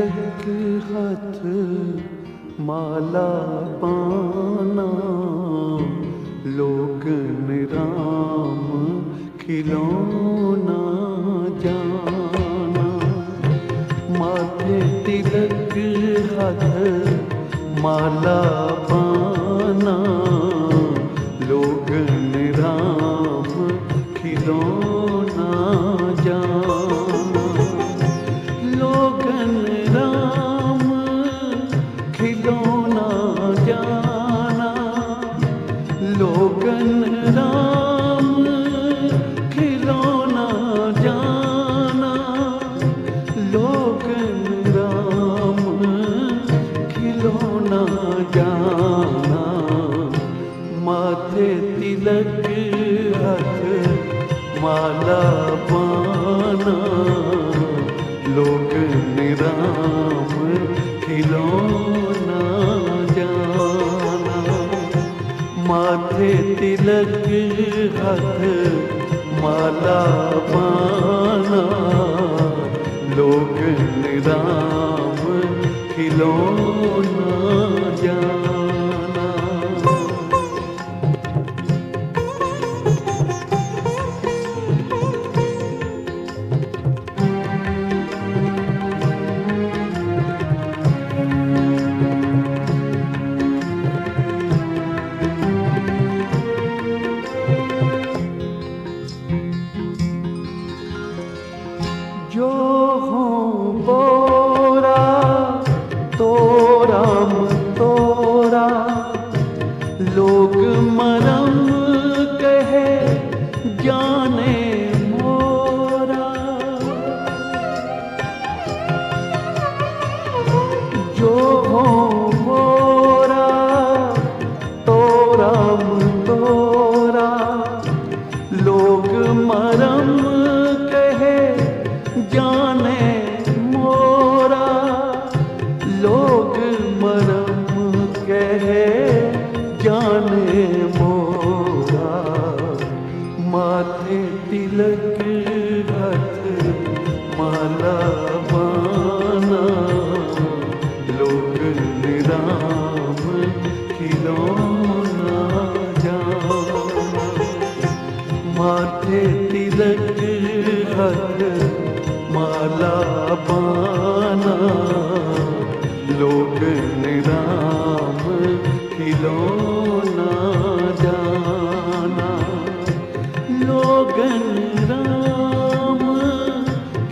तिलक हाथ माला पाना, लोगन राम खिलौना जाना। माथे तिलक हाथ माला पाना, लोगन राम खिलौना जाना। लोगन राम खिलौना जाना, लोगन राम खिलौना जाना, लोगन राम खिलौना जाना। माथे तिलक हाथ माला पाना, लोगन राम खिलौना जाना। माथे तिलक हाथ माला पाना, लोगन राम खिलौना जाना। जो हो बोरा तो राम तोरा, लोग मरम कहे जाने मोरा। जो हो बोरा तो राम तोरा, लोग मरम कहे जाने मोरा। लोग मरम कहे जाने मोरा। माथे तिलक हाथ माला पाना, लोगन राम खिलौना जाना। माथे तिलक हाथ माला पाना, लोगन राम खिलौना जाना। लोगन राम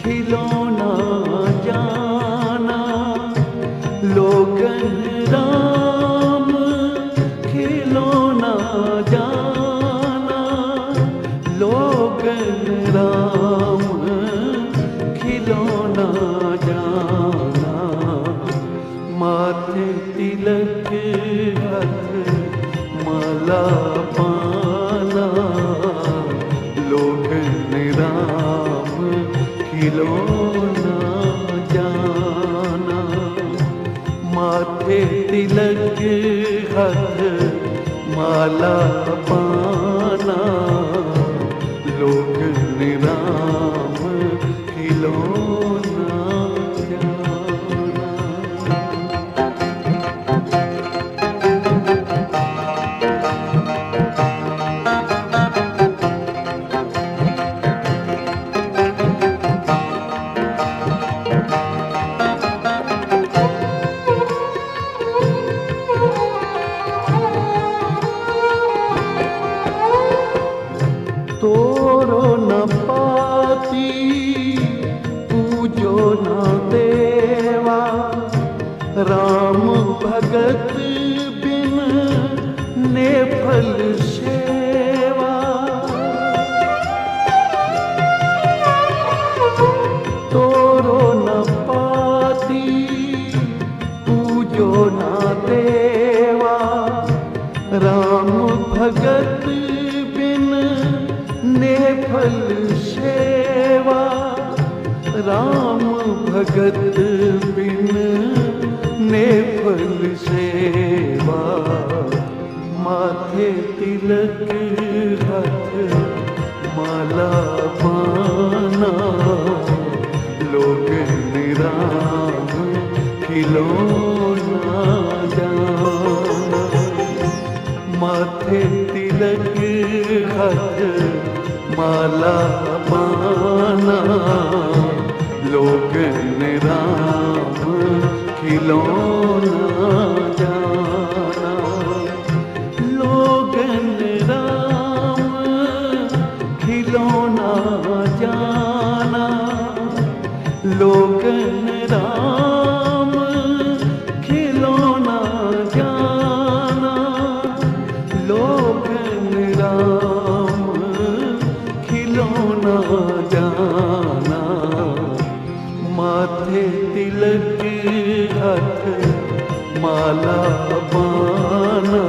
खिलौना जाना, लोगन राम खिलौना जाना, लोगन राम खिलौना जाना। माथे तिलक हाथ माला पाना, लोगन राम खिलौना जाना। माथे तिलक हाथ माला पाना, लोगन राम खिलौना जाना। तोरो न पाती पूजो न देवा, राम भगत बिन ने फल सेवा। तोरो न पाती पूजो न देवा, राम भगत बिन ने फल सेवा। राम भगत बिन ने फल सेवा। माथे तिलक हाथ माला पाना, लोगन राम माला पाना लोगन राम खिलौना जाना, लोगन राम खिलौना जाना, लोगन राम खिलौना जाना, लोगन राम खिलौना जाना। माथे तिलक हाथ माला बाना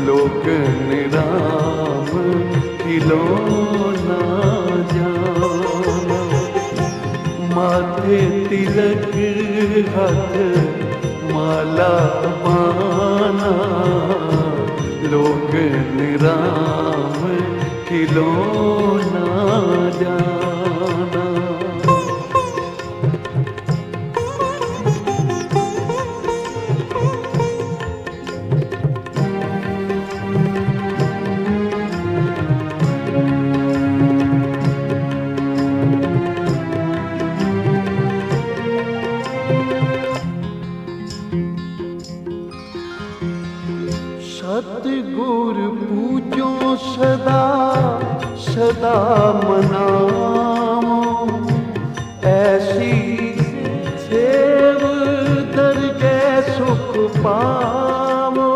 लोगन राम खिलौना जाना। माथे तिलक हाथ माला बाना लोगन राम खिलौना जाना। सतगुर पूजो सदा सदा मनाओ, ऐसी सेव दरगह सुख पावो।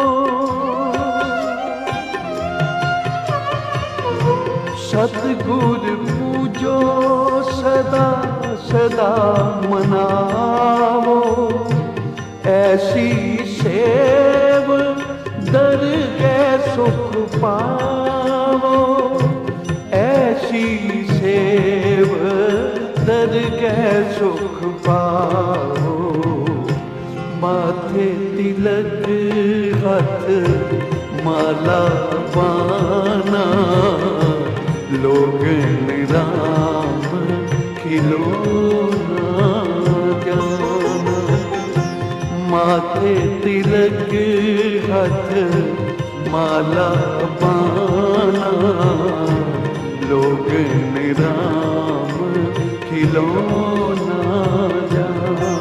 सतगुर पूजो सदा सदा मनाओ, ऐसी सेव दरगह सुख पावो, ऐसी सेव दरगह सुख पावो। माथे तिलक हाथ माला बाना लोगन राम खिलौना जाना। माथे तिलक हाथ माला बाना लोगन राम खिलौना जाना।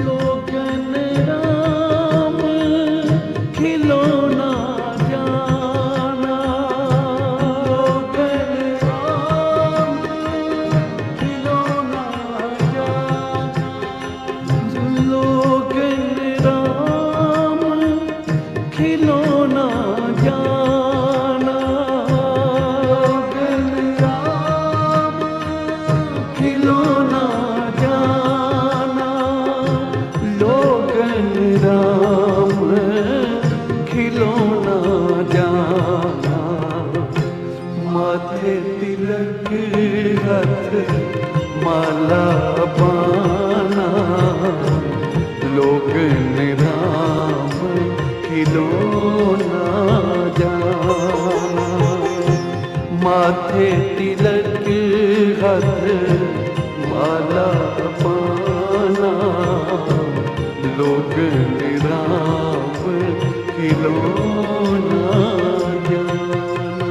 लोगन राम खिलौना जाना, लोगन राम खिलौना जाना, लोगन राम खिलौना जाना, लोगन राम खिलौना जाना, लोगन राम खिलौना जाना। माथे तिलक हाथ माला बाना लोगन राम खिलौना जाना। माथे तिलक हाथ माला बाना लोगन राम खिलौना जाना।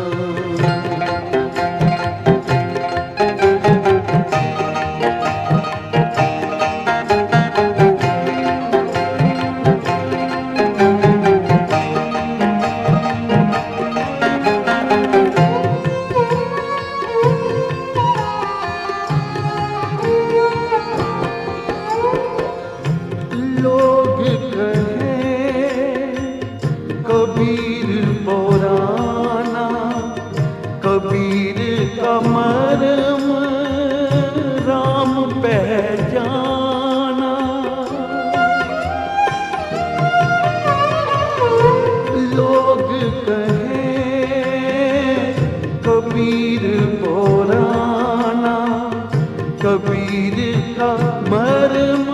लोग कहे कबीर पुराना, कबीर का मरम राम पहचाना। लोग कहे कबीर पुराना, कबीर का मरम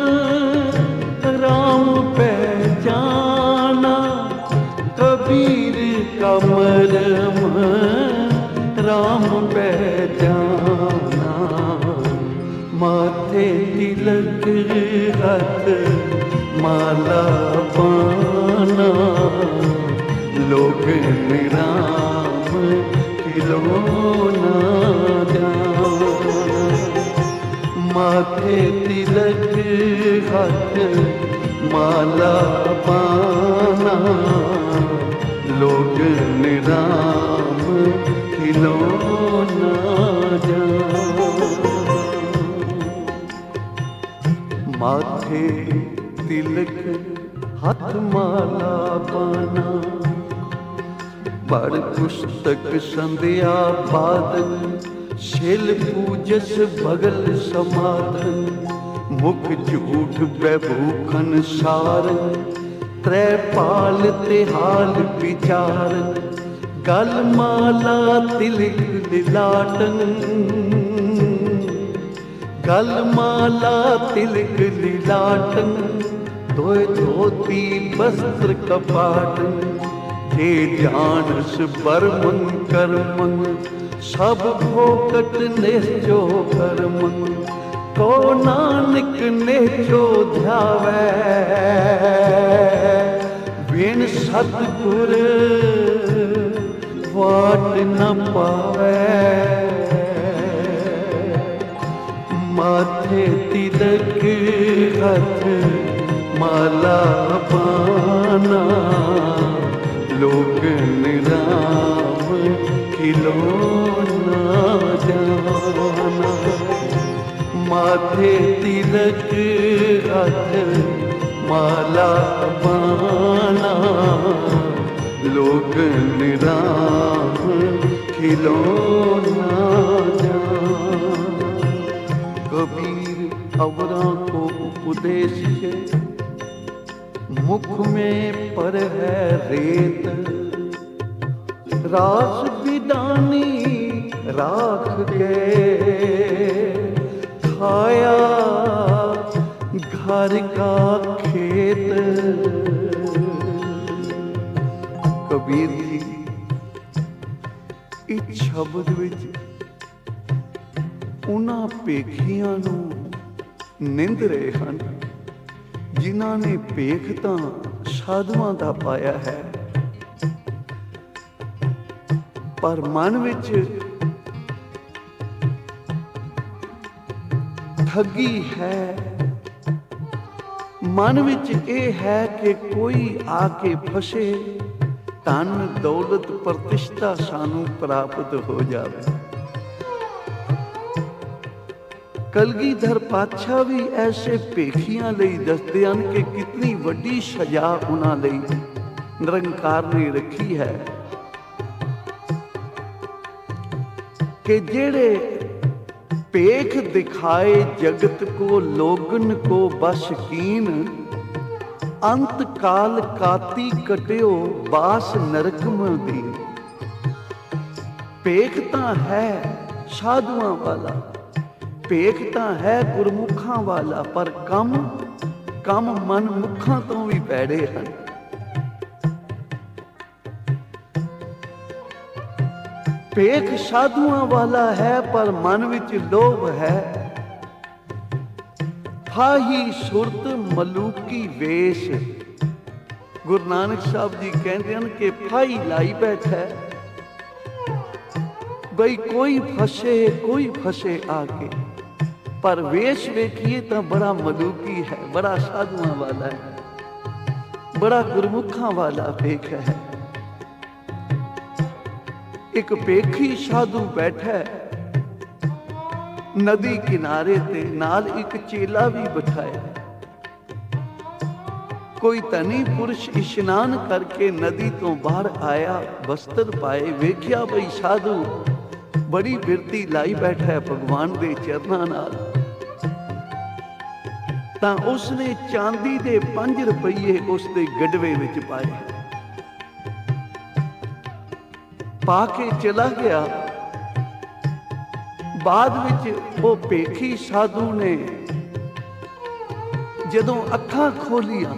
राम पहचाना, कबीर का मरम राम पहचाना। माथे तिलक हाथ माला पाना लोगन राम खिलौना जाना। माथे तिलक हाथ माला पाना, लोग निराम खिलौना जाना। माथे तिलक हाथ माला पाना, पढ़ पुस्तक संध्या बादन, शिल पूजस भगल समाधन। मुख झूठ बैभूखन सारन, त्रै पाल तिहाल विचारन। गल माला तिलक लिलाटन, गल माला तिलक लिलाटन। धोए धोती वस्त्र कपाटन, जे जानस बर्मन कर्मन। सब फोकट निश्चो कर्मन, को नानक निश्चो ध्यावै। बिन सतगुर वाट न पावै। माथे तिलक हाथ माला पाना, लोग निराम खिलौना जाना। माथे तिलक हाथ माला पाना, लोग निराम खिलौना जाना। कबीर अवरों को उपदेश है, मुख में पर है रेत। रास विदानी राख के, खाया घर का खेत। कबीर जी इस शब्द विच उन्हां पेखियां नूं निंद रहे हैं जिन्हां ने पेख तां साधुआं दा पाया है, पर मन विच ठगी है। मन विच यह है कि कोई आके फसे, धन दौलत प्रतिष्ठा सानू प्राप्त हो जाए। कलगीधर पातशाह भी ऐसे पेखियां लई दसदे हन कि कितनी वड्डी सजा उन्हां लई निरंकार ने रखी है कि जेड़े पेख दिखाए जगत को लोगन को बस कीन। अंत काल काती कटियो बास नरकम दीन। पेख तां है साधुआं वाला, पेख तां है गुरमुखां वाला, पर कम मन मुखां तो भी पैड़े हैं। पेख साधुआं वाला है पर मन विच लोभ है। फाही सुरत मलूकी वेश। गुरु नानक साहब जी कहते हैं कि फाही लाई बैठा बई कोई फसे आके, पर वेश वेखिए तो बड़ा मलूकी है, बड़ा साधुआं वाला है, बड़ा गुरमुखां वाला पेख है। एक पेखी साधु बैठा नदी किनारे ते, नाल एक चेला भी बिठाया। कोई धनी पुरुष इशनान करके नदी तो बाहर आया, वस्त्र पाए, वेख्या बई साधु बड़ी बिरती लाई बैठा है भगवान दे चरनां नाल। तां उसने चांदी दे 5 रुपये उसके गडवे विच पाए, पा के चला गया। बाद विच वो पेखी साधु ने जदों अखां खोलियां,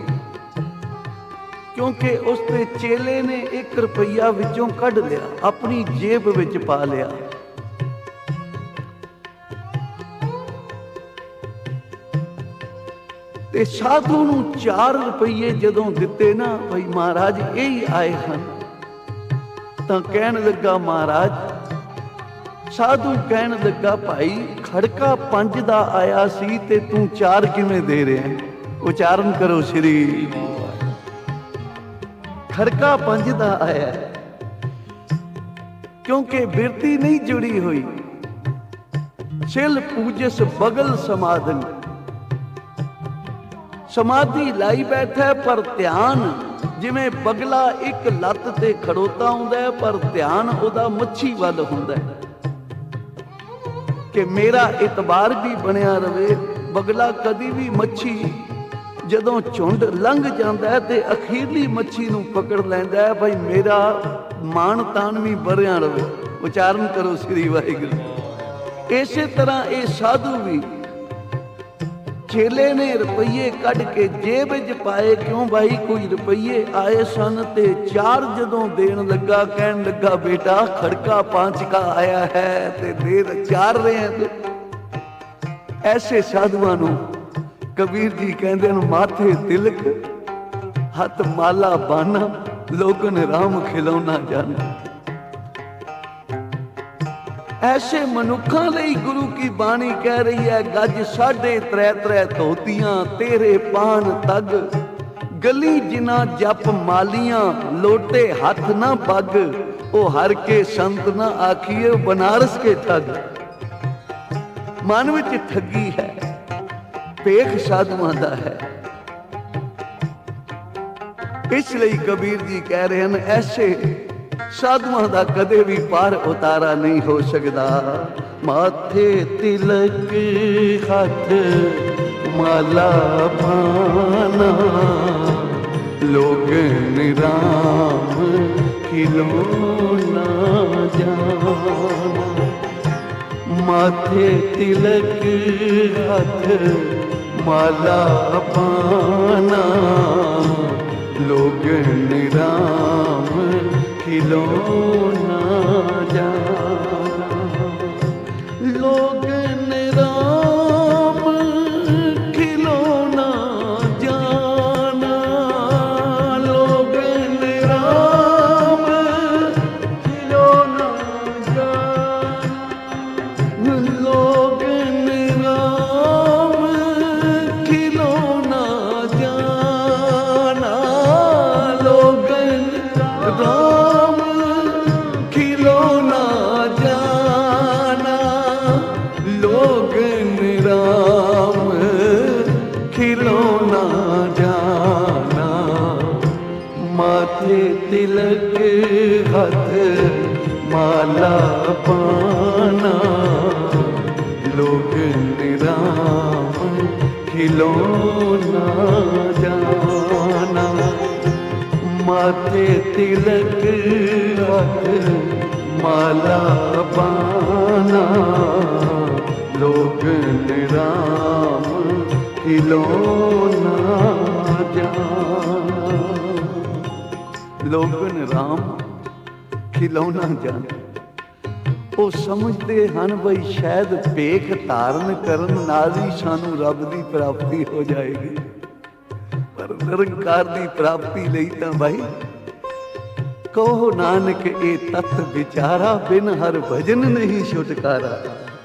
क्योंकि उसके चेले ने 1 रुपया विचों कढ़ लिया, अपनी जेब विच पा लिया। ते साधु नूं 4 रुपये जदों दिते ना, भाई महाराज यही आए हैं, तो कहन लगा महाराज ਸਾਧੂ ਕਹਿਣ ਲੱਗਾ, ਭਾਈ ਖੜਕਾ 5 ਦਾ ਆਇਆ ਸੀ ਤੇ ਤੂੰ 4 ਕਿਵੇਂ ਦੇ ਰਿਹਾ? ਉਚਾਰਨ ਕਰੋ ਸ਼੍ਰੀ। ਖੜਕਾ 5 ਦਾ ਆਇਆ ਕਿਉਂਕਿ ਬਿਰਤੀ ਨਹੀਂ ਜੁੜੀ ਹੋਈ। ਛਿਲ ਪੂਜਸ ਬਗਲ ਸਮਾਧਨ, ਸਮਾਧੀ ਲਾਈ ਬੈਠਾ ਪਰ ਧਿਆਨ ਜਿਵੇਂ ਬਗਲਾ ਇੱਕ ਲੱਤ ਤੇ ਖੜੋਤਾ ਹੁੰਦਾ ਪਰ ਧਿਆਨ ਉਹਦਾ ਮੱਛੀ ਵੱਲ ਹੁੰਦਾ ਕਿ ਮੇਰਾ ਇਤਬਾਰ ਵੀ ਬਣਿਆ ਰਵੇ। ਬਗਲਾ ਕਦੀ ਵੀ ਮੱਛੀ ਜਦੋਂ ਝੁੰਡ ਲੰਘ ਜਾਂਦਾ ਤੇ ਅਖੀਰਲੀ ਮੱਛੀ ਨੂੰ ਪਕੜ ਲੈਂਦਾ ਹੈ, ਭਾਈ ਮੇਰਾ ਮਾਣ ਤਾਣ ਵੀ ਬਣਿਆ ਰਵੇ। ਉਚਾਰਨ ਕਰੋ ਸ੍ਰੀ ਵਾਹਿਗੁਰੂ। ਇਸੇ ਤਰ੍ਹਾਂ ਇਹ ਸਾਧੂ ਵੀ ਚੇਲੇ ਨੇ ਰੁਪਈਏ ਕੱਢ ਕੇ ਜੇਬ ਵਿੱਚ ਪਾਏ। ਕਿਉਂ ਭਾਈ? ਕੋਈ ਰੁਪਈਏ ਆਏ ਸਨ ਤੇ 4 ਜਦੋਂ ਦੇਣ ਲੱਗਾ, ਕਹਿਣ ਲੱਗਾ, ਬੇਟਾ ਖੜਕਾ 5 का ਆਇਆ ਹੈ ਤੇ ਦੇ 4 ਰਹੇ हैं। ਐਸੇ ਸਾਧੂਆਂ ਨੂੰ ਕਬੀਰ ਜੀ ਕਹਿੰਦੇ ਨੇ, ਮਾਥੇ ਤਿਲਕ ਹੱਥ ਮਾਲਾ ਬਾਨਾ, ਲੋਕਨ ਰਾਮ ਖਿਲਾਉਣਾ ਜਾਣਾ। ऐसे मनुखा ਲਈ गुरु की बाणी कह रही है, गज 3.5 ਧੋਤੀਆਂ तेरे पान तग, गली जिना जप मालियां लोटे हथ ना पग, ओ हर के संत ना आखिए बनारस के ठग। मन विच ठगी है, पेख साधुआं दा है। इसलिए कबीर जी कह रहे हैं, ऐसे साधुआं दा कदे भी पार उतारा नहीं हो सकता। माथे तिलक हथ माला पाना, लोगन राम खिलौना जाना। माथे तिलक हथ माला पाना, लोगन राम खिलौना जाना। लोगन राम खिलौना जाना, लोगन राम खिलौना जाना, लोगन राम खिलौना जाना, लोगन राम खिलौना जाना, लोगन राम खिलौना जाना। माथे तिलक हथ माला पाना, लोगन राम खिलौना जाना। माथे तिलक हथ माला पाना, लोगन राम खिलौना जाना। लोगन राम खिलौना जाना। ਉਹ ਸਮਝਦੇ ਹਨ ਬਈ ਸ਼ਾਇਦ ਭੇਖ ਧਾਰਨ ਕਰਨ ਨਾਲ ਹੀ ਸਾਨੂੰ ਰੱਬ ਦੀ ਪ੍ਰਾਪਤੀ ਹੋ ਜਾਏਗੀ, ਪਰ ਨਿਰੰਕਾਰ ਦੀ ਪ੍ਰਾਪਤੀ ਲਈ ਤਾਂ ਭਾਈ ਕਹੋ ਨਾਨਕ ਇਹ ਤਤ ਵਿਚਾਰਾ, ਬਿਨ ਹਰ ਭਜਨ ਨਹੀਂ ਛੁਟਕਾਰਾ।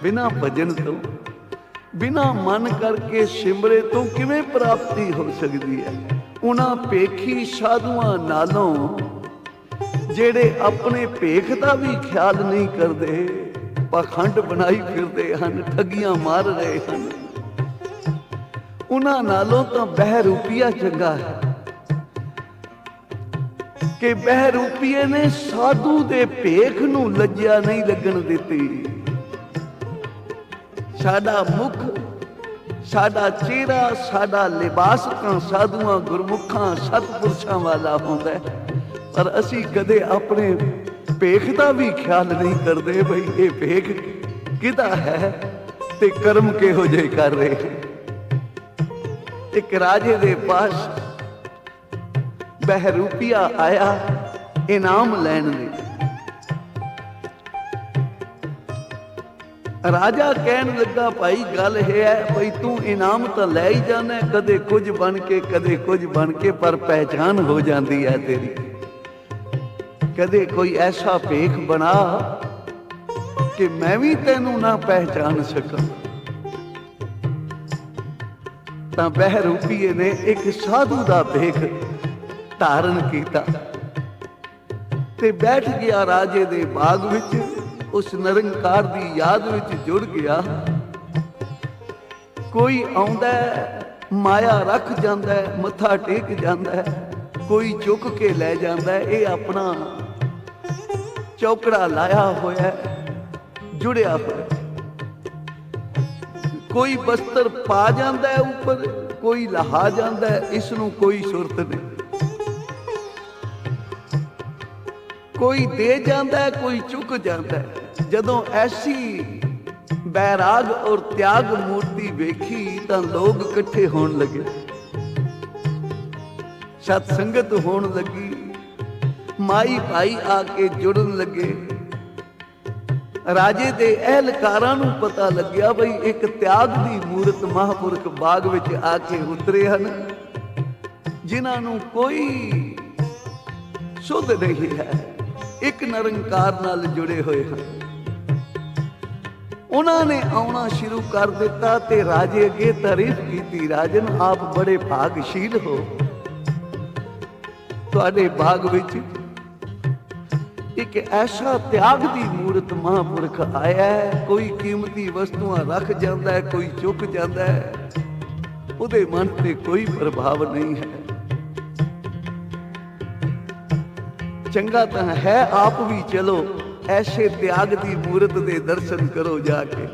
ਬਿਨਾ ਭਜਨ ਤੋਂ, ਬਿਨਾ ਮਨ ਕਰਕੇ ਸਿਮਰੇ ਤੋਂ ਕਿਵੇਂ ਪ੍ਰਾਪਤੀ ਹੋ ਸਕਦੀ ਹੈ? ਉਹਨਾਂ ਭੇਖੀ ਸਾਧੂਆਂ ਨਾਲੋਂ ਜਿਹੜੇ ਆਪਣੇ ਭੇਖ ਦਾ ਵੀ ਖਿਆਲ ਨਹੀਂ ਕਰਦੇ, ਪਾਖੰਡ ਬਣਾਈ ਫਿਰਦੇ ਹਨ, ਠੱਗੀਆਂ ਮਾਰ ਰਹੇ ਹਨ, ਉਹਨਾਂ ਨਾਲੋਂ ਤਾਂ ਬਹਿਰੂਪੀਆ ਚੰਗਾ ਹੈ ਕਿ ਬਹਿਰੂਪੀਏ ਨੇ ਸਾਧੂ ਦੇ ਭੇਖ ਨੂੰ ਲੱਜਿਆ ਨਹੀਂ ਲੱਗਣ ਦਿੱਤੀ। ਸਾਡਾ ਮੁਖ, ਸਾਡਾ ਚਿਹਰਾ, ਸਾਡਾ ਲਿਬਾਸ ਤਾਂ ਸਾਧੂਆਂ ਗੁਰਮੁਖਾਂ ਸਤਿਪੁਰਸ਼ਾਂ ਵਾਲਾ ਹੁੰਦਾ ਹੈ, ਪਰ ਅਸੀਂ ਕਦੇ ਆਪਣੇ ਭੇਖ ਦਾ ਵੀ ਖਿਆਲ ਨਹੀਂ ਕਰਦੇ ਬਈ ਇਹ ਭੇਖ ਕਿਹਦਾ ਹੈ ਤੇ ਕਰਮ ਕਿਹੋ ਜਿਹੇ ਕਰ ਰਹੇ। ਇੱਕ ਰਾਜੇ ਦੇ ਪਾਸ ਬਹਿਰੂਪੀਆ ਆਇਆ ਇਨਾਮ ਲੈਣ ਲਈ। ਰਾਜਾ ਕਹਿਣ ਲੱਗਾ, ਭਾਈ ਗੱਲ ਇਹ ਹੈ ਬਈ ਤੂੰ ਇਨਾਮ ਤਾਂ ਲੈ ਹੀ ਜਾਣਾ, ਕਦੇ ਕੁਝ ਬਣ ਕੇ ਕਦੇ ਕੁਝ ਬਣ ਕੇ, ਪਰ ਪਹਿਚਾਨ ਹੋ ਜਾਂਦੀ ਹੈ ਤੇਰੀ। ਕਦੇ ਕੋਈ ਐਸਾ ਭੇਖ ਬਣਾ कि मैं भी तैनू ना पहचान सका। तां बहरूपीए ने एक साधु दा भेख धारण कीता ते बैठ गया राजे दे बाग विच, उस निरंकार दी याद विच जुड़ गया। कोई आउंदा माया रख जांदा है, मत्था टेक जांदा है, कोई चुक के लै जांदा है, ये अपना चौकड़ा लाया होया जुड़िया होया। कोई बस्तर पा जांदा है ऊपर, कोई लहा जांदा है, इसनूं कोई सुरत नहीं। कोई दे जांदा है, कोई चुक जांदा है। जदों ऐसी बैराग और त्याग मूर्ति वेखी तां लोग इकट्ठे होण लगे, सतसंगत होण लगी, माई भाई आके जुड़न लगे। राजे दे अहलकारां नूं पता लग्या बई एक त्याग दी मूरत महापुरख बाग विच आके उतरे हन, जिन्हां नूं कोई सुध नहीं है, एक निरंकार नाल जुड़े होए हन। उन्हां ने आउणा शुरू कर दिता ते राजे अगे तारीफ कीती, राजन आप बड़े भागशील हो, तुहाडे बाग विच एक ऐसा त्याग दी मूरत महापुरख आया है। कोई कीमती वस्तुआं रख जांदा है, कोई चुक जांदा है, उहदे मन ते कोई प्रभाव नहीं है। चंगा तां है आप भी चलो, ऐसे त्याग दी मूरत दे दर्शन करो जाके।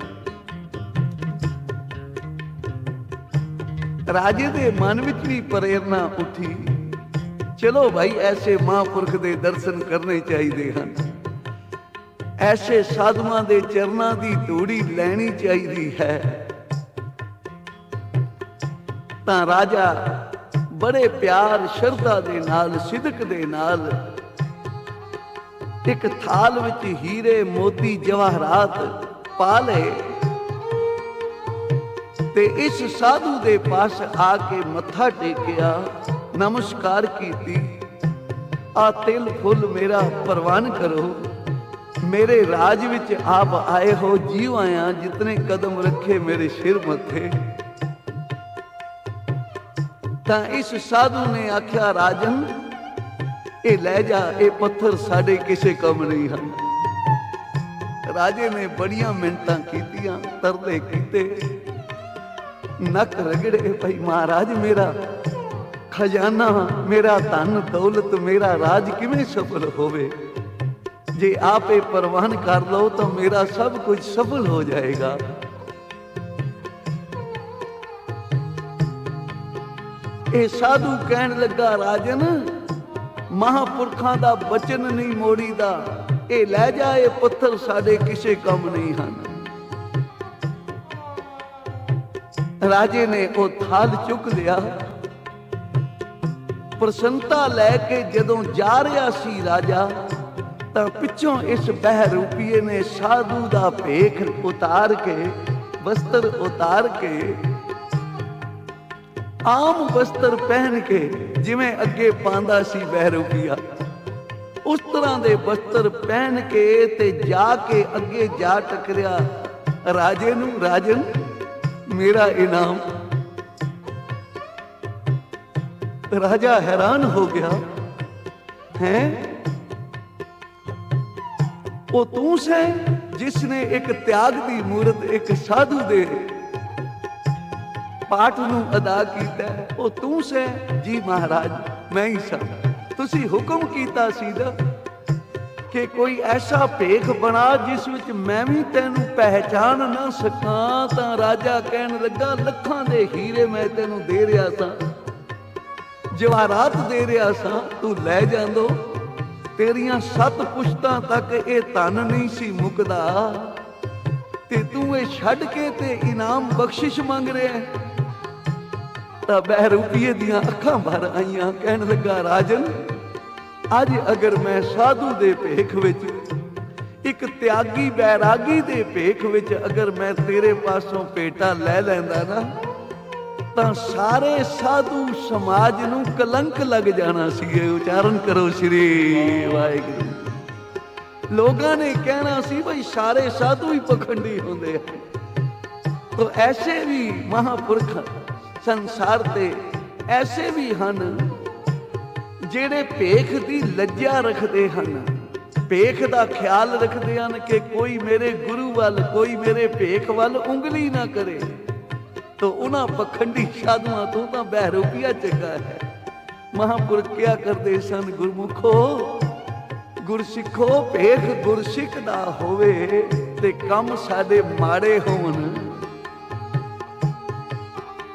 राजे दे मन विच भी प्रेरणा उठी, चलो भाई ऐसे महापुरख दे दर्शन करने चाहिए हैं, ऐसे साधुआं दे चरनां दी धूड़ी लैनी चाहिए है। तां राजा बड़े प्यार श्रद्धा दे नाल, सिदक दे नाल एक थाल विच हीरे मोती जवाहरात पा लए ते इस साधु दे पास आके मत्था टेकिया, नमस्कार कीती। आ तिल फुल मेरा परवान करो, मेरे राज विच आप आए हो, जीव आया जितने कदम रखे मेरे सिर मथे। तां इस साधु ने आख्या, राजन ये लै जा, ये पत्थर साडे किसे कम नहीं हन। राजे ने बड़ियां मिन्नतां कीतियां, तरले कीते, नक रगड़े, भाई महाराज मेरा खजाना, मेरा धन दौलत, मेरा राज किवें सफल होवे? जे आप ये परवान कर लो तो मेरा सब कुछ सफल हो जाएगा। ये साधु कहन लगा, राजन महापुरखां दा बचन नहीं मोड़ीदा, ये लै जा, ये पत्थर साडे किसे कम नहीं हन। राजे ने वो थाल चुक लिया, प्रसन्नता लैके जदों जा रहा सी राजा, तां पिछों इस बहरूपीए ने साधु दा भेख उतार के, वस्त्र उतार के, आम वस्त्र पहन के, जिवें अगे पांदा सी बहरूपीआ, उस तरह दे वस्त्र पहन के ते जाके अगे जा टकरिया राजे नूं, राजन मेरा इनाम। राजा हैरान हो गया, हैं वो तू से जिसने एक त्याग दी मूरत, एक साधु दे पाठ नूं अदा कीता है, वो तू से? जी महाराज मैं ही सा। तुसी हुक्म कीता सी ना कि कोई ऐसा भेख बना जिस विच मैं भी तैनू पहचान ना सका। तां राजा कहन लगा, लखां दे हीरे मैं तैनू दे रहा सा, जवाहरात दे रहा सा, तू लै जांदो। तेरियां 7 पुश्तां तक ये धन नहीं सी मुकदा ते तू ये छड्ड के ते इनाम बख्शिश मंग रहा है। तां बहरूपीए दियां अखां भर आईयां, कहन लगा, राजन अज अगर मैं साधु दे भेख विच, एक त्यागी बैरागी दे भेख विच अगर मैं तेरे पासों पेटा लै लैंदा ना, तां सारे साधु समाज नूं कलंक लग जाना सी। उच्चारण करो श्री वाहिगुरू। लोगों ने कहना सी भाई सारे साधु ही पखंडी होंदे हैं। तो ऐसे भी महापुरख संसार ते ऐसे भी हन ਜਿਹੜੇ ਭੇਖ ਦੀ ਲੱਜਾ ਰੱਖਦੇ ਹਨ, ਭੇਖ ਦਾ ਖਿਆਲ ਰੱਖਦੇ ਹਨ ਕਿ ਕੋਈ ਮੇਰੇ ਗੁਰੂ ਵੱਲ, ਕੋਈ ਮੇਰੇ ਭੇਖ ਵੱਲ ਉਂਗਲੀ ਨਾ ਕਰੇ। तो उन्हां पखंडी साधुआं तो तां बहरूपीआ चंगा है। महापुरख क्या करते सन, गुरमुखो गुरसिखो ਭੇਖ गुरसिख दा होवे ते काम साडे माड़े होवन।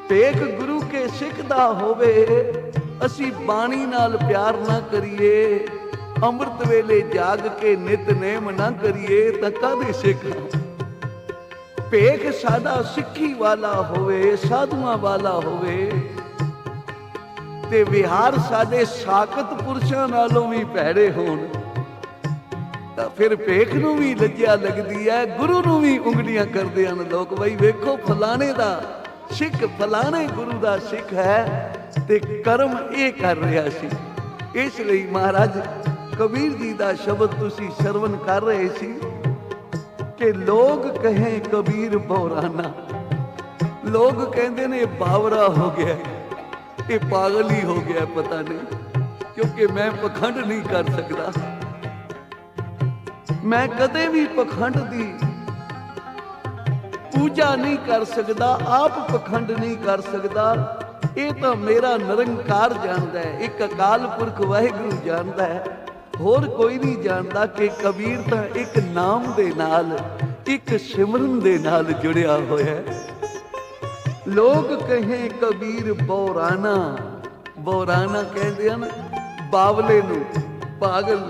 ਭੇਖ गुरु के सिख दा होवे, ਅਸੀਂ ਬਾਣੀ ਨਾਲ ਪਿਆਰ ਨਾ ਕਰੀਏ, ਅੰਮ੍ਰਿਤ ਵੇਲੇ ਜਾਗ ਕੇ ਨਿਤਨੇਮ ਨਾ ਕਰੀਏ ਤਾਂ ਕਾਹਦੇ ਸਿੱਖ। ਭੇਖ ਸਾਡਾ ਸਿੱਖੀ ਵਾਲਾ ਹੋਵੇ, ਸਾਧੂਆਂ ਵਾਲਾ ਹੋਵੇ ਤੇ ਵਿਹਾਰ ਸਾਡੇ ਸਾਖਤ ਪੁਰਸ਼ਾਂ ਨਾਲੋਂ ਵੀ ਭੈੜੇ ਹੋਣ ਤਾਂ ਫਿਰ ਭੇਖ ਨੂੰ ਵੀ ਲੱਜਿਆ ਲੱਗਦੀ ਹੈ, ਗੁਰੂ ਨੂੰ ਵੀ ਉਂਗਲੀਆਂ ਕਰਦੇ ਹਨ ਲੋਕ। ਬਈ ਵੇਖੋ ਫਲਾਣੇ ਦਾ ਸਿੱਖ, ਫਲਾਣੇ ਗੁਰੂ ਦਾ ਸਿੱਖ ਹੈ ਤੇ ਕਰਮ ਇਹ ਕਰ ਰਿਹਾ ਸੀ। ਇਸ ਲਈ ਮਹਾਰਾਜ ਕਬੀਰ ਜੀ ਦਾ ਸ਼ਬਦ ਤੁਸੀਂ ਸਰਵਨ ਕਰ ਰਹੇ ਸੀ कि लोग कहें कबीर बौराना। लोग कहते ने बावरा हो गया, ये पागल ही हो गया, पता नहीं, क्योंकि मैं पखंड नहीं कर सकता। मैं कदे भी पखंड दी पूजा नहीं कर सकता, आप पखंड नहीं कर सकता। ये तो मेरा निरंकार जानता है, एक अकाल पुरख वाहिगुरू जानता है, होर कोई नहीं जानता कि कबीर तो एक नाम दे नाल, एक सिमरन दे नाल जुड़िया होया है। लोग कहें कबीर बौराना, बौराना कहते हैं ना बावले नूं, पागल।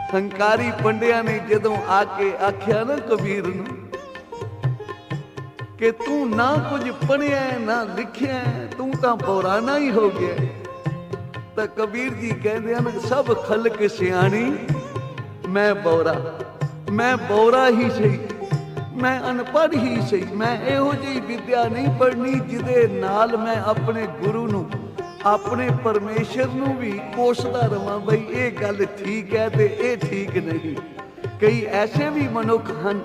हंकारी पंडिया ने जदों आके आख्या ना कबीर नूं कि तू ना कुछ पढ़िया ना लिखिया, तू तो बौराना ही हो गया। तो कबीर जी कहते हैं सब खलक सियाणी मैं बौरा, मैं बौरा ही सही, मैं अनपढ़ ही सही, मैं ਇਹੋ ਜਿਹੀ विद्या नहीं पढ़नी जिदे नाल मैं अपने गुरु नूं, अपने परमेश्वर नूं भी कोसदा रवां बई ये गल ठीक है ते ये ठीक नहीं। कई ऐसे भी मनुख हैं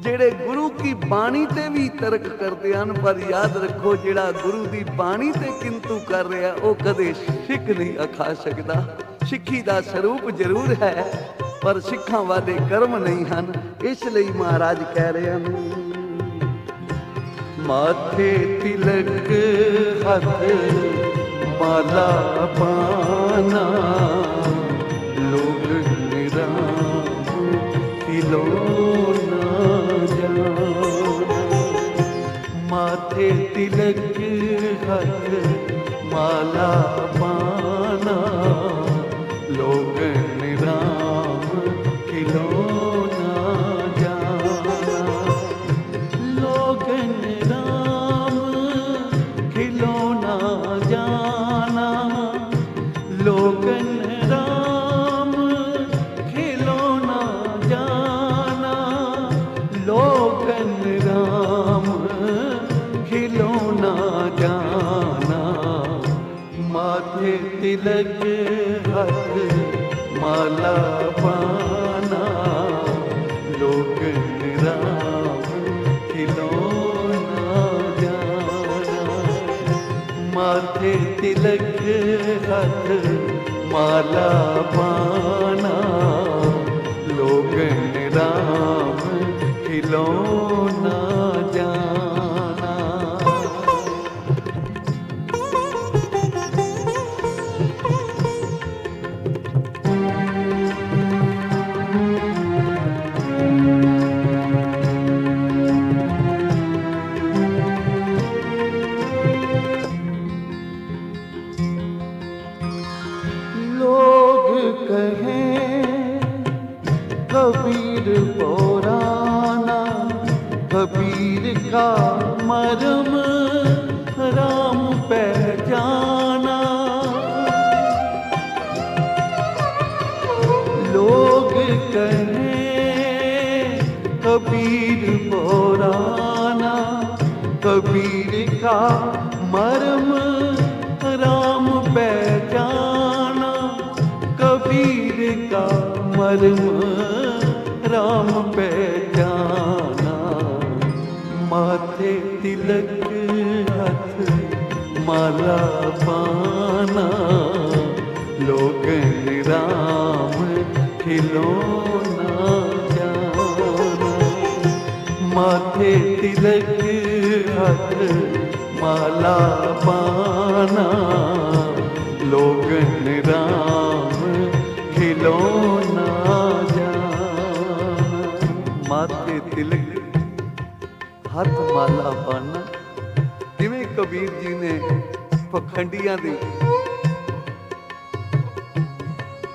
ਜਿਹੜੇ ਗੁਰੂ ਕੀ ਬਾਣੀ ਤੇ ਵੀ ਤਰਕ ਕਰਦੇ ਹਨ, ਪਰ ਯਾਦ ਰੱਖੋ ਜਿਹੜਾ ਗੁਰੂ ਦੀ ਬਾਣੀ ਤੇ ਕਿੰਤੂ ਕਰ ਰਿਹਾ ਉਹ ਕਦੇ ਸਿੱਖ ਨਹੀਂ ਆਖਾ ਸਕਦਾ। ਸਿੱਖੀ ਦਾ ਸਰੂਪ ਜ਼ਰੂਰ ਹੈ ਪਰ ਸਿੱਖਾਂ ਵਾਲੇ ਕਰਮ ਨਹੀਂ ਹਨ। ਇਸ ਲਈ ਮਹਾਰਾਜ ਕਹਿ ਰਹੇ ਹਨ, ਮਾਥੇ ਤਿਲਕ ਹੱਥ ਮਾਲਾ ਪਾਨਾ, ਲੋਕ ਨਿਰਾਮ ਖਿਲੋਨਾ माथे तिलक हथ माला पाना, लोग निराम खिलौना जाना। लोग निराम खिलौना जाना, लोग निराम खिलौना जाना, लोग निराम खिलौना जाना। माथे तिलक हथ माला पाना, लोग निराम खिलौना जाना। माथे तिलक हथ माला पाना, लोग निराम खिलौना जाना। कबीर बौराना, कबीर का मरम राम पहचाना। लोग कहें कबीर बौराना, कबीर का मरम राम पहचाना, कबीर का मरम राम पहचाना, माथे तिलक हाथ माला पाना, लोगन राम खिलौना जाना। माथे तिलक हाथ माला पाना, लोगन राम खिलौना जाना। माथे तिलक हथ माला पाना, जिवें कबीर जी ने पखंडियां दी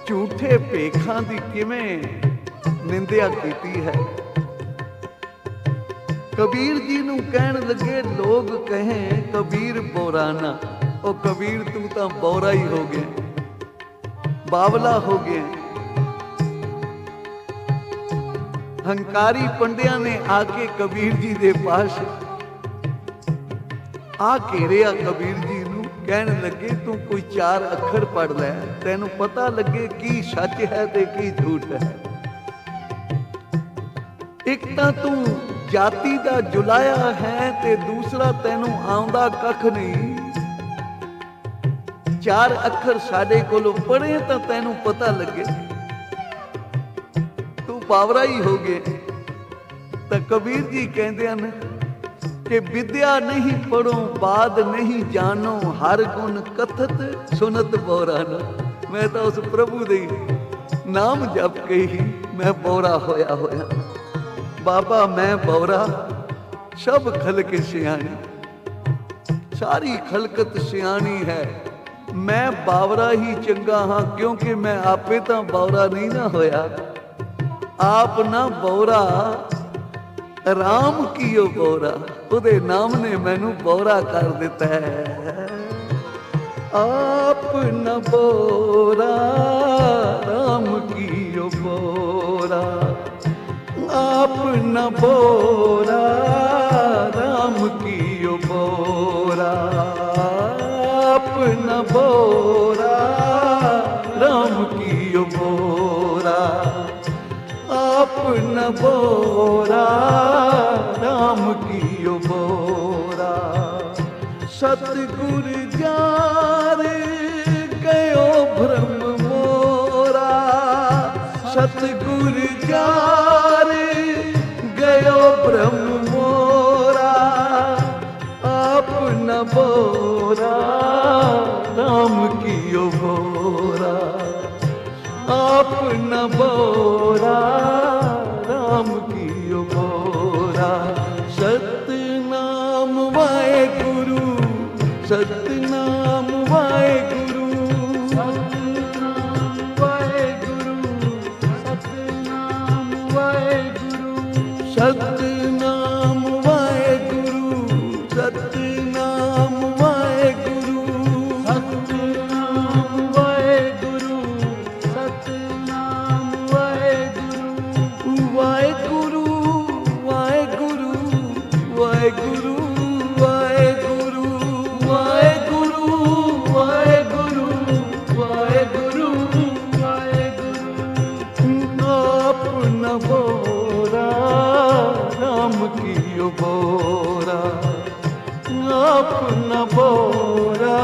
झूठे भेखां दी किवें निंदिया कीती है। कबीर जी नूं कहण लगे, लोग कहें कबीर बोराना, ओ कबीर तू तां बोरा ही हो गया, बावला हो गया। हंकारी पंडिया ने आके कबीर जी दे पास आ घेरिया कबीर जी नूं, कहण लगे तू कोई 4 अखर पढ़ लै, तैनूं पता लगे की सच है ते की झूठ है। एक तां तू जाति दा जुलाया है ते दूसरा तैनूं आउंदा कख नहीं। 4 अखर साडे कोलों पढ़े तां तैनूं पता लगे, तू बावरा ही हो गए। तां कबीर जी कहंदे हन कि विद्या नहीं पढ़ो बाद नहीं जानो, हर गुण कथत सुनत बोराना। मैं तो उस प्रभु दे नाम जप के ही मैं बोरा होया होया। बाबा मैं बोरा, सब खलक सियाणी, सारी खलकत सियाणी है। मैं बावरा ही चंगा हाँ, क्योंकि मैं आपे तां बावरा नहीं ना होया। आप ना बोरा, राम की ओ बोरा, उहदे नाम ने मैनू बोरा कर दिता है। आप न बोरा, राम की ओ बोरा, आप न बोरा, राम की ओ बोरा, आप न बोरा, राम की ओ बोरा, आप न बोरा, राम की ओ बोरा। सतगुर जार गयो भ्रम मोरा, सतगुर जार गयो भ्रम मोरा, आप न बोरा, राम की ओ बोरा, आप न बोरा, राम की ओ बोरा। सतनाम वाहेगुरु, सतनाम वाहेगुरु, सतनाम वाहेगुरु, सतनाम वाहेगुरु, सतनाम वाहेगुरु, सतनाम वाहेगुरु, सतनाम वाहेगुरु, सतनाम वाहेगुरु, वाहेगुरु, वाहेगुरु, वाहेगुरु, वाहेगुरु, वाहेगुरु, वाहेगुरु, वाहेगुरु, वाहेगुरु। आप न बोरा, राम की ओ बोरा, आप न बोरा,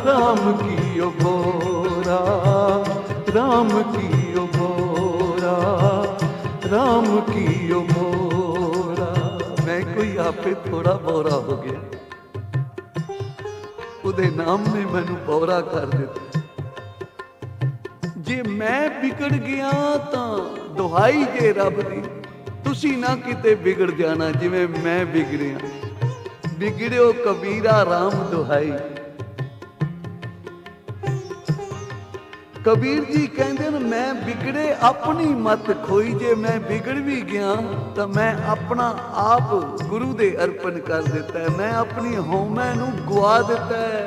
राम की ओ बोरा, राम की ओ बोरा, राम की ओ बोरा। मैं कोई आपे थोड़ा बोरा हो गया, उहदे नाम ने मैनू बोरा कर दिता। जे मैं बिगड़ गया तां दुहाई जे रब दी, तुसी ना किते बिगड़ जाना जिवें मैं बिगड़िया। बिगड़ियो कबीरा राम दुहाई। कबीर जी कहते हैं मैं बिगड़े अपनी मत खोई, जे मैं बिगड़ भी गया तो मैं अपना आप गुरु दे अर्पण कर देता है। मैं अपनी हौमै नू गुआ देता है।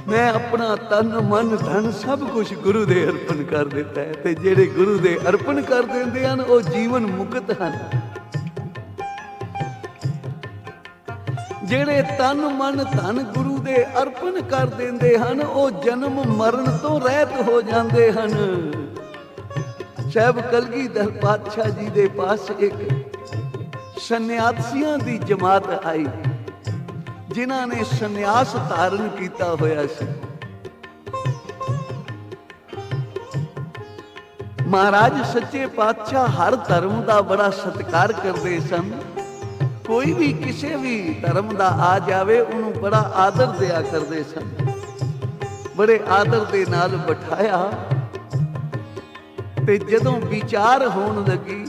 मैं अपना तन मन धन सब कुछ गुरु दे अर्पण कर देता है। ते जेड़े गुरु दे अर्पण कर देंदे हन वो जीवन मुक्त हन। ਜਿਹੜੇ ਤਨ ਮਨ ਧਨ ਗੁਰੂ ਦੇ ਅਰਪਣ ਕਰ ਦਿੰਦੇ ਹਨ, ਉਹ ਜਨਮ ਮਰਨ ਤੋਂ ਰਹਿਤ ਹੋ ਜਾਂਦੇ ਹਨ। ਸਾਹਿਬ ਕਲਗੀਧਰ ਪਾਤਸ਼ਾਹ ਜੀ ਦੇ ਪਾਸ ਇੱਕ ਸੰਨਿਆਸੀਆਂ ਦੀ ਜਮਾਤ ਆਈ, ਜਿਨ੍ਹਾਂ ਨੇ ਸੰਨਿਆਸ ਧਾਰਨ ਕੀਤਾ ਹੋਇਆ ਸੀ। ਮਹਾਰਾਜ ਸੱਚੇ ਪਾਤਸ਼ਾਹ ਹਰ ਧਰਮ ਦਾ ਬੜਾ ਸਤਿਕਾਰ ਕਰਦੇ ਸਨ। ਕੋਈ ਵੀ ਕਿਸੇ ਵੀ ਧਰਮ ਦਾ ਆ ਜਾਵੇ ਉਹਨੂੰ ਬੜਾ ਆਦਰ ਦਿਆ ਕਰਦੇ ਸਨ। ਬੜੇ ਆਦਰ ਦੇ ਨਾਲ ਬਿਠਾਇਆ ਤੇ ਜਦੋਂ ਵਿਚਾਰ ਹੋਣ ਲੱਗੀ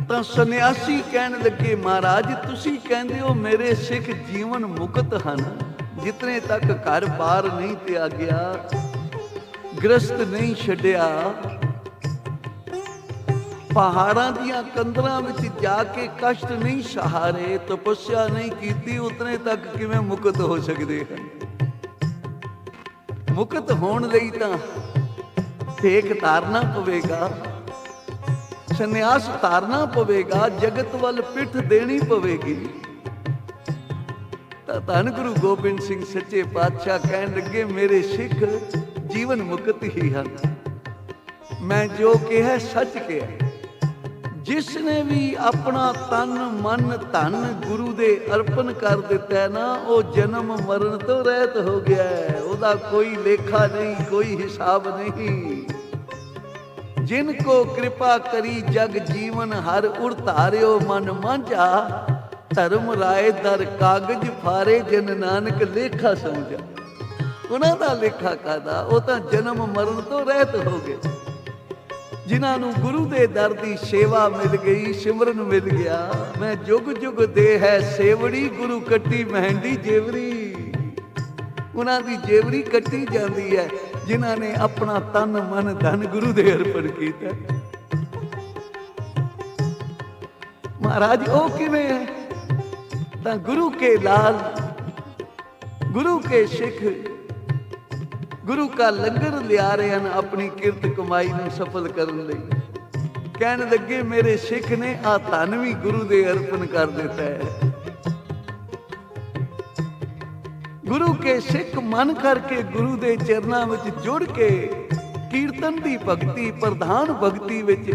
ਤਾਂ ਸੰਨਿਆਸੀ ਕਹਿਣ ਲੱਗੇ, ਮਹਾਰਾਜ ਤੁਸੀਂ ਕਹਿੰਦੇ ਹੋ ਮੇਰੇ ਸਿੱਖ ਜੀਵਨ ਮੁਕਤ ਹਨ, ਜਿਤਨੇ ਤੱਕ ਘਰ ਬਾਰ ਨਹੀਂ ਤਿਆਗਿਆ, ਗ੍ਰਸਤ ਨਹੀਂ ਛੱਡਿਆ, ਪਹਾੜਾਂ ਦੀਆਂ ਕੰਦਰਾਂ ਵਿੱਚ ਜਾ ਕੇ ਕਸ਼ਟ ਨਹੀਂ ਸਹਾਰੇ, ਤਪੱਸਿਆ ਨਹੀਂ ਕੀਤੀ, ਉਤਨੇ ਤੱਕ ਕਿਵੇਂ ਮੁਕਤ ਹੋ ਸਕਦੇ ਹਨ? ਮੁਕਤ ਹੋਣ ਲਈ ਤਾਂ ਭੇਖ ਧਾਰਨਾ ਪਵੇਗਾ, ਸੰਨਿਆਸ ਧਾਰਨਾ ਪਵੇਗਾ, ਜਗਤ ਵੱਲ ਪਿੱਠ ਦੇਣੀ ਪਵੇਗੀ। ਤਾਂ ਧੰਨ ਗੁਰੂ ਗੋਬਿੰਦ ਸਿੰਘ ਸੱਚੇ ਪਾਤਸ਼ਾਹ ਕਹਿਣ ਲੱਗੇ, ਮੇਰੇ ਸਿੱਖ ਜੀਵਨ ਮੁਕਤ ਹੀ ਹਨ। ਮੈਂ ਜੋ ਕਿਹਾ ਸੱਚ ਕਿਹਾ। ਜਿਸ ਨੇ ਵੀ ਆਪਣਾ ਤਨ ਮਨ ਧਨ ਗੁਰੂ ਦੇ ਅਰਪਣ ਕਰ ਦਿੱਤਾ ਨਾ, ਉਹ ਜਨਮ ਮਰਨ ਤੋਂ ਰਹਿਤ ਹੋ ਗਿਆ ਹੈ। ਉਹਦਾ ਕੋਈ ਲੇਖਾ ਨਹੀਂ, ਕੋਈ ਹਿਸਾਬ ਨਹੀਂ। ਜਿਨ ਕੋ ਕਿਰਪਾ ਕਰੀ ਜਗ ਜੀਵਨ ਹਰ ਉਰ ਧਾਰਿਓ ਮਨ ਮਾਂਝਾ, ਧਰਮ ਰਾਏ ਦਰ ਕਾਗਜ ਫਾਰੇ ਜਨ ਨਾਨਕ ਲੇਖਾ ਸਮਝਾ। ਉਹਨਾਂ ਦਾ ਲੇਖਾ ਕਾਹਦਾ? ਉਹ ਤਾਂ ਜਨਮ ਮਰਨ ਤੋਂ ਰਹਿਤ ਹੋ ਗਏ। ਜਿਨ੍ਹਾਂ ਨੂੰ ਗੁਰੂ ਦੇ ਦਰ ਦੀ ਸੇਵਾ ਮਿਲ ਗਈ, ਸਿਮਰਨ ਮਿਲ ਗਿਆ। ਮੈਂ ਜੁਗ ਜੁਗ ਦੇ ਹੈ ਸੇਵੜੀ, ਗੁਰੂ ਕੱਟੀ ਮਹਿੰਦੀ ਜੇਵਰੀ। ਉਹਨਾਂ ਦੀ ਜੇਵਰੀ ਕੱਟੀ ਜਾਂਦੀ ਹੈ ਜਿਨ੍ਹਾਂ ਨੇ ਆਪਣਾ ਤਨ ਮਨ ਧਨ ਗੁਰੂ ਦੇ ਅਰਪਣ ਕੀਤਾ। ਮਹਾਰਾਜ ਉਹ ਕਿਵੇਂ ਹੈ? ਤਾਂ ਗੁਰੂ ਕੇ ਲਾਲ, ਗੁਰੂ ਕੇ ਸਿੱਖ ਗੁਰੂ ਕਾ ਲੰਗਰ ਲਿਆ ਰਹੇ ਹਨ ਆਪਣੀ ਕਿਰਤ ਕਮਾਈ ਨੂੰ ਸਫਲ ਕਰਨ ਲਈ। ਕਹਿਣ ਲੱਗੇ, ਮੇਰੇ ਸਿੱਖ ਨੇ ਆ ਧਨ ਵੀ ਗੁਰੂ ਦੇ ਅਰਪਣ ਕਰ ਦਿੱਤਾ ਹੈ। ਗੁਰੂ ਕੇ ਸਿੱਖ ਮਨ ਕਰਕੇ ਗੁਰੂ ਦੇ ਚਰਨਾਂ ਵਿੱਚ ਜੁੜ ਕੇ ਕੀਰਤਨ ਦੀ ਭਗਤੀ, ਪ੍ਰਧਾਨ ਭਗਤੀ ਵਿੱਚ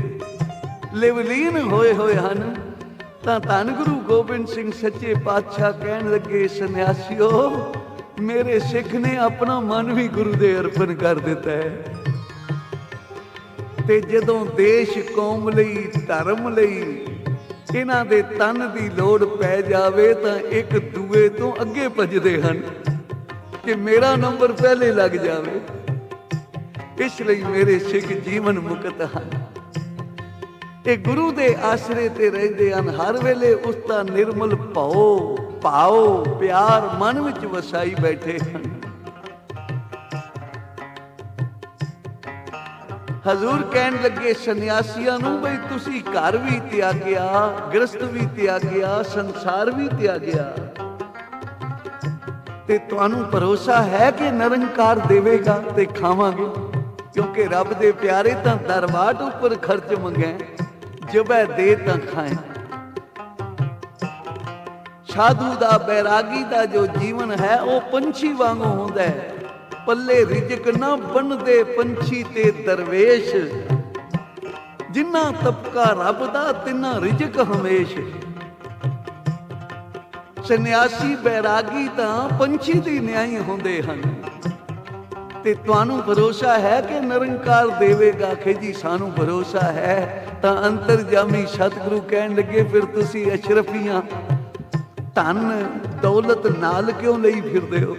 ਲਿਵਲੀਨ ਹੋਏ ਹੋਏ ਹਨ। ਤਾਂ ਧੰਨ ਗੁਰੂ ਗੋਬਿੰਦ ਸਿੰਘ ਸੱਚੇ ਪਾਤਸ਼ਾਹ ਕਹਿਣ ਲੱਗੇ, ਸੰਨਿਆਸੀਓ ਮੇਰੇ ਸਿੱਖ ਨੇ ਆਪਣਾ ਮਨ ਵੀ ਗੁਰੂ ਦੇ ਅਰਪਣ ਕਰ ਦਿੱਤਾ ਹੈ। ਤੇ ਜਦੋਂ ਦੇਸ਼ ਕੌਮ ਲਈ, ਧਰਮ ਲਈ ਇਹਨਾਂ ਦੇ ਤਨ ਦੀ ਲੋੜ ਪੈ ਜਾਵੇ ਤਾਂ ਇੱਕ ਦੂਏ ਤੋਂ ਅੱਗੇ ਭੱਜਦੇ ਹਨ ਕਿ ਮੇਰਾ ਨੰਬਰ ਪਹਿਲੇ ਲੱਗ ਜਾਵੇ। ਇਸ ਲਈ ਮੇਰੇ ਸਿੱਖ ਜੀਵਨ ਮੁਕਤ ਹਨ। ਇਹ ਗੁਰੂ ਦੇ ਆਸਰੇ ਤੇ ਰਹਿੰਦੇ ਹਨ। ਹਰ ਵੇਲੇ ਉਸ ਦਾ ਨਿਰਮਲ ਭਾਉ ਪਿਆਰ ਮਨ ਵਿੱਚ ਵਸਾਈ ਬੈਠੇ ਹਨ। ਹਜ਼ੂਰ ਕਹਿਣ ਲੱਗੇ ਸੰਨਿਆਸੀਆਂ ਨੂੰ, ਬਈ ਤੁਸੀਂ ਘਰ ਵੀ ਤਿਆਗਿਆ, ਗ੍ਰਸਤ ਵੀ ਤਿਆਗਿਆ, ਸੰਸਾਰ ਵੀ ਤਿਆਗਿਆ, ਤੇ ਤੁਹਾਨੂੰ ਭਰੋਸਾ ਹੈ ਕਿ ਨਿਰੰਕਾਰ ਦੇਵੇਗਾ ਤੇ ਖਾਵਾਂਗੇ? ਕਿਉਂਕਿ ਰੱਬ ਦੇ ਪਿਆਰੇ ਤਾਂ ਦਰਬਾਰ ਉੱਪਰ ਖਰਚ ਮੰਗੈ, ਜਬੈ ਦੇ ਤਾਂ ਖਾਏ। ਸਾਧੂ ਦਾ, ਬੈਰਾਗੀ ਦਾ ਜੋ ਜੀਵਨ ਹੈ ਉਹ ਪੰਛੀ ਵਾਂਗੂ ਹੁੰਦਾ ਹੈ। ਪੱਲੇ ਰਿਜਕ ਨਾ ਬਣਦੇ ਪੰਛੀ ਤੇ ਦਰਵੇਸ਼, ਜਿੰਨਾ ਤਬਕਾ ਰੱਬ ਦਾ ਤਿੰਨਾ ਰਿਜਕ ਹਮੇਸ਼। ਸੰਨਿਆਸੀ ਬੈਰਾਗੀ ਤਾਂ ਪੰਛੀ ਦੀ ਨਿਆਈ ਹੁੰਦੇ ਹਨ। ਤੇ ਤੁਹਾਨੂੰ ਭਰੋਸਾ ਹੈ ਕਿ ਨਿਰੰਕਾਰ ਦੇਵੇਗਾ? ਕਿ ਜੀ ਸਾਨੂੰ ਭਰੋਸਾ ਹੈ। ਤਾਂ ਅੰਤਰਜਾਮੀ ਸਤਿਗੁਰੂ ਕਹਿਣ ਲੱਗੇ, ਫਿਰ ਤੁਸੀਂ ਅਸ਼ਰਫੀਆਂ ਧਨ ਦੌਲਤ ਨਾਲ ਕਿਉਂ ਲਈ ਫਿਰਦੇ ਹੋ?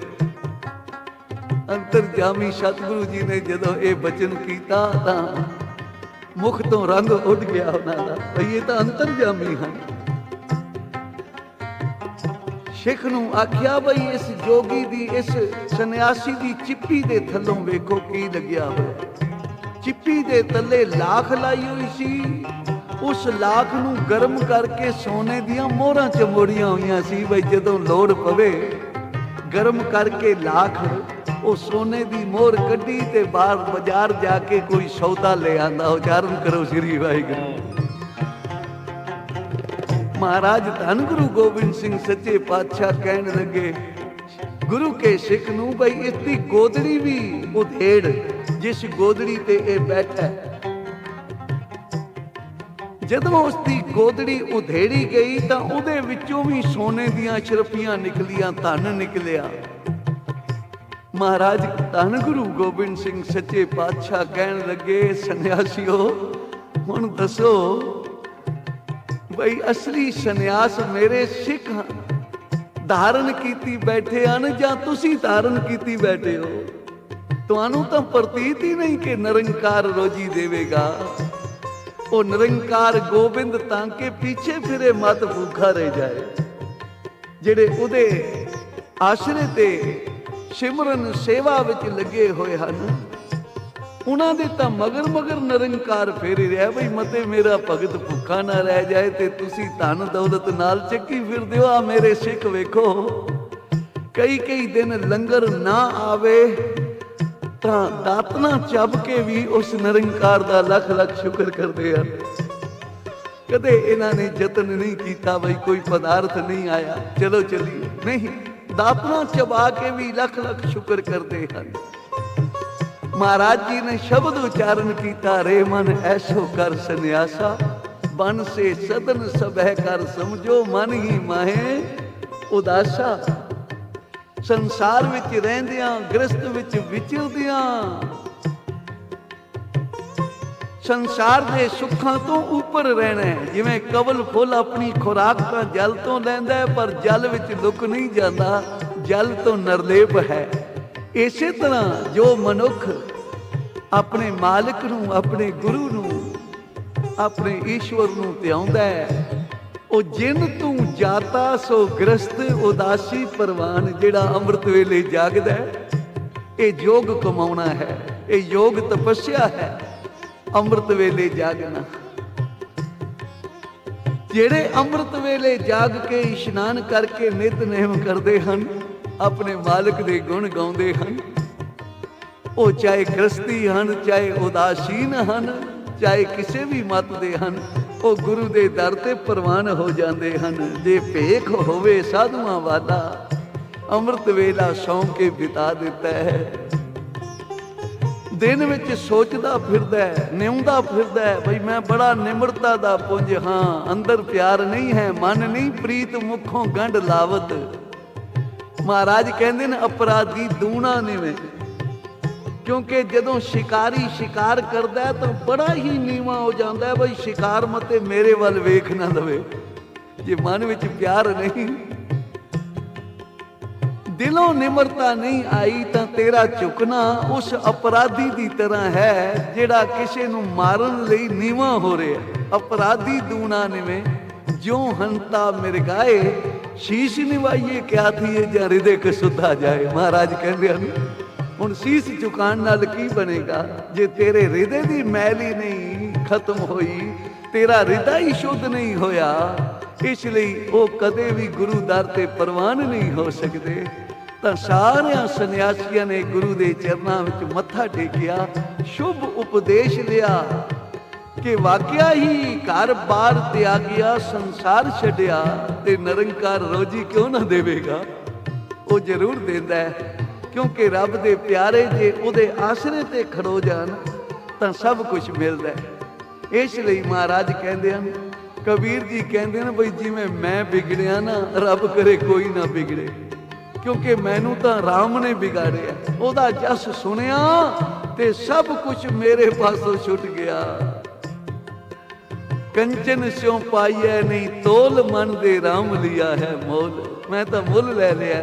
ਅੰਤਰਜਾਮੀ ਸਤਿਗੁਰੂ ਜੀ ਨੇ ਜਦੋਂ ਇਹ ਬਚਨ ਕੀਤਾ ਤਾਂ ਮੁਖ ਤੋਂ ਰੰਗ ਉੱਡ ਗਿਆ ਉਹਨਾਂ ਦਾ, ਭਈ ਇਹ ਤਾਂ ਅੰਤਰਜਾਮੀ ਹਨ। ਸਿੱਖ ਨੂੰ ਆਖਿਆ, ਬਈ ਇਸ ਜੋਗੀ ਦੀ, ਇਸ ਸੰਨਿਆਸੀ ਦੀ ਚਿੱਪੀ ਦੇ ਥੱਲੋਂ ਵੇਖੋ ਕੀ ਲੱਗਿਆ ਹੋਇਆ। ਚਿੱਪੀ ਦੇ ਥੱਲੇ ਲਾਖ ਲਾਈ ਹੋਈ ਸੀ। ਉਸ ਲਾਖ ਨੂੰ ਗਰਮ ਕਰਕੇ ਸੋਨੇ ਦੀਆਂ ਮੋਹਰਾਂ ਚਮੋੜੀਆਂ ਹੋਈਆਂ ਸੀ। ਬਈ ਜਦੋਂ ਲੋੜ ਪਵੇ ਗਰਮ ਕਰਕੇ ਲਾਖ, ਉਹ ਸੋਨੇ ਦੀ ਮੋਹਰ ਕੱਢੀ ਤੇ ਬਾਹਰ ਬਾਜ਼ਾਰ ਜਾ ਕੇ ਕੋਈ ਸੌਦਾ ਲੈ ਆਂਦਾ। ਉਚਾਰਨ ਕਰੋ ਸ੍ਰੀ ਵਾਹਿਗੁਰੂ। महाराज धन गुरु गोबिंद सिंह सच्चे पातशाह कहन लगे गुरु के सिख नूं बई इसकी गोदड़ी भी उधेड़, जिस गोदड़ी ते ये बैठा। जदों उसकी गोदड़ी उधेड़ी गई तो उहदे विचों भी सोने दियां शरफियां निकलियां, धन निकलिया। महाराज धन गुरु गोबिंद सिंह सच्चे पातशाह कहन लगे सन्यासियो हुण दसो बई असली सन्यास मेरे सिख धारण कीती बैठे हन जां तुसी धारण कीती बैठे हो? तुहानू तो प्रतीत ही नहीं कि निरंकार रोजी देवेगा। वो निरंकार गोबिंद तांके पीछे फिरे मत भूखा रह जाए। जेड़े उहदे आसरे ते सिमरन सेवा विच लगे हुए हन उन्हां दे तां मगर मगर निरंकार फेर रहा बई मते मेरा भगत भुखा ना रह जाए ते तुसी धन दौलत नाल चक्की फिरदे हो। आ मेरे सिख वेखो कई कई दिन लंगर ना आवे तां दातना चब के भी उस निरंकार दा लख लख शुक्र करदे हन। कदे इन्हां ने यतन नहीं कीता बई कोई पदार्थ नहीं आया चलो चलिए, नहीं, दातना चबा के भी लख लख शुक्र करते हैं। महाराज जी ने शब्द उच्चारण किया रे मन ऐसो कर सन्यासा, बन से सदन सबह कर समझो मन ही माहे उदासा। संसार विच रहंदियां गृहस्थ विच विचरदियां संसार के सुखों तो ऊपर रहना है। जिवें कवल फुल अपनी खुराक तो जल तो लैंदा है पर जल विच लुक नहीं जाता, जल तो निर्लेप है। इसे तरह जो मनुख अपने मालिक नूं, अपने गुरु नूं, अपने ईश्वर नूं ध्याउंदा है वो जिन तू जाता सो ग्रस्त उदासी परवान। जिहड़ा अमृत वेले जागदा है ये योग कमाउणा है, ये योग तपस्या है। अमृत वेले जागना, जेड़े अमृत वेले जाग के इशनान करके नितनेम करते हैं अपने मालिक दे गुण गाउंदे हन, वो चाहे गृहस्थी हन चाहे उदासीन हन चाहे किसी भी मत दे हन, वो गुरु दे दर ते प्रवान हो जाते हैं। जे भेख होवे साधुआं वाला अमृत वेला सौं के बिता देता है। दिन विच सोचदा फिरदा है, निउंदा फिरदा है बई मैं बड़ा निमरता दा पुंज हाँ, अंदर प्यार नहीं है, मन नहीं प्रीत मुखों गंढ लावत। महाराज कहंदे ने अपराधी दूना निवे, क्योंकि जदों शिकारी शिकार करदा है तो बड़ा ही नीवा हो जाता है बई शिकार मते मेरे वल वेख ना लवे। जे मन विच प्यार नहीं, दिलों निमरता नहीं आई तो तेरा झुकना उस अपराधी की तरह है जिहड़ा किसी नूं मारन लई नीवा हो रहा। अपराधी दूना निवे जो हंता मिर्गाए, शीश निवाइए क्या थी जां हृदय कसुद्धा जाए। महाराज कहंदे हन हुण शीश झुकाण नाल की बनेगा जे तेरे हृदय की मैल ही नहीं खत्म होई, तेरा हृदय ही शुद्ध नहीं होया। इसलिए वो कदे भी गुरु दर ते प्रवान नहीं हो सकते। तो सारे सन्यासियों ने गुरु के चरणों में मत्था टेकिया, शुभ उपदेश लिया कि वाकया ही घर बार त्यागिया, संसार छड्डिया ते निरंकार रोजी क्यों ना देवेगा। वो जरूर देंदा है, क्योंकि रब दे प्यारे जे उहदे आसरे ते खड़ो जान तो सब कुछ मिलता है। इसलिए महाराज कहते हैं, कबीर जी कहते हैं बई जिवें मैं बिगड़िया ना रब करे कोई ना बिगड़े, क्योंकि मैनू तो राम ने बिगाड़िया। ओदा जस सुनिया ते सब कुछ मेरे पासों छुट गया। कंचन स्यों पाइया नहीं तोल मन दे राम लिया है मोल। मैं तो मुल ले लिया,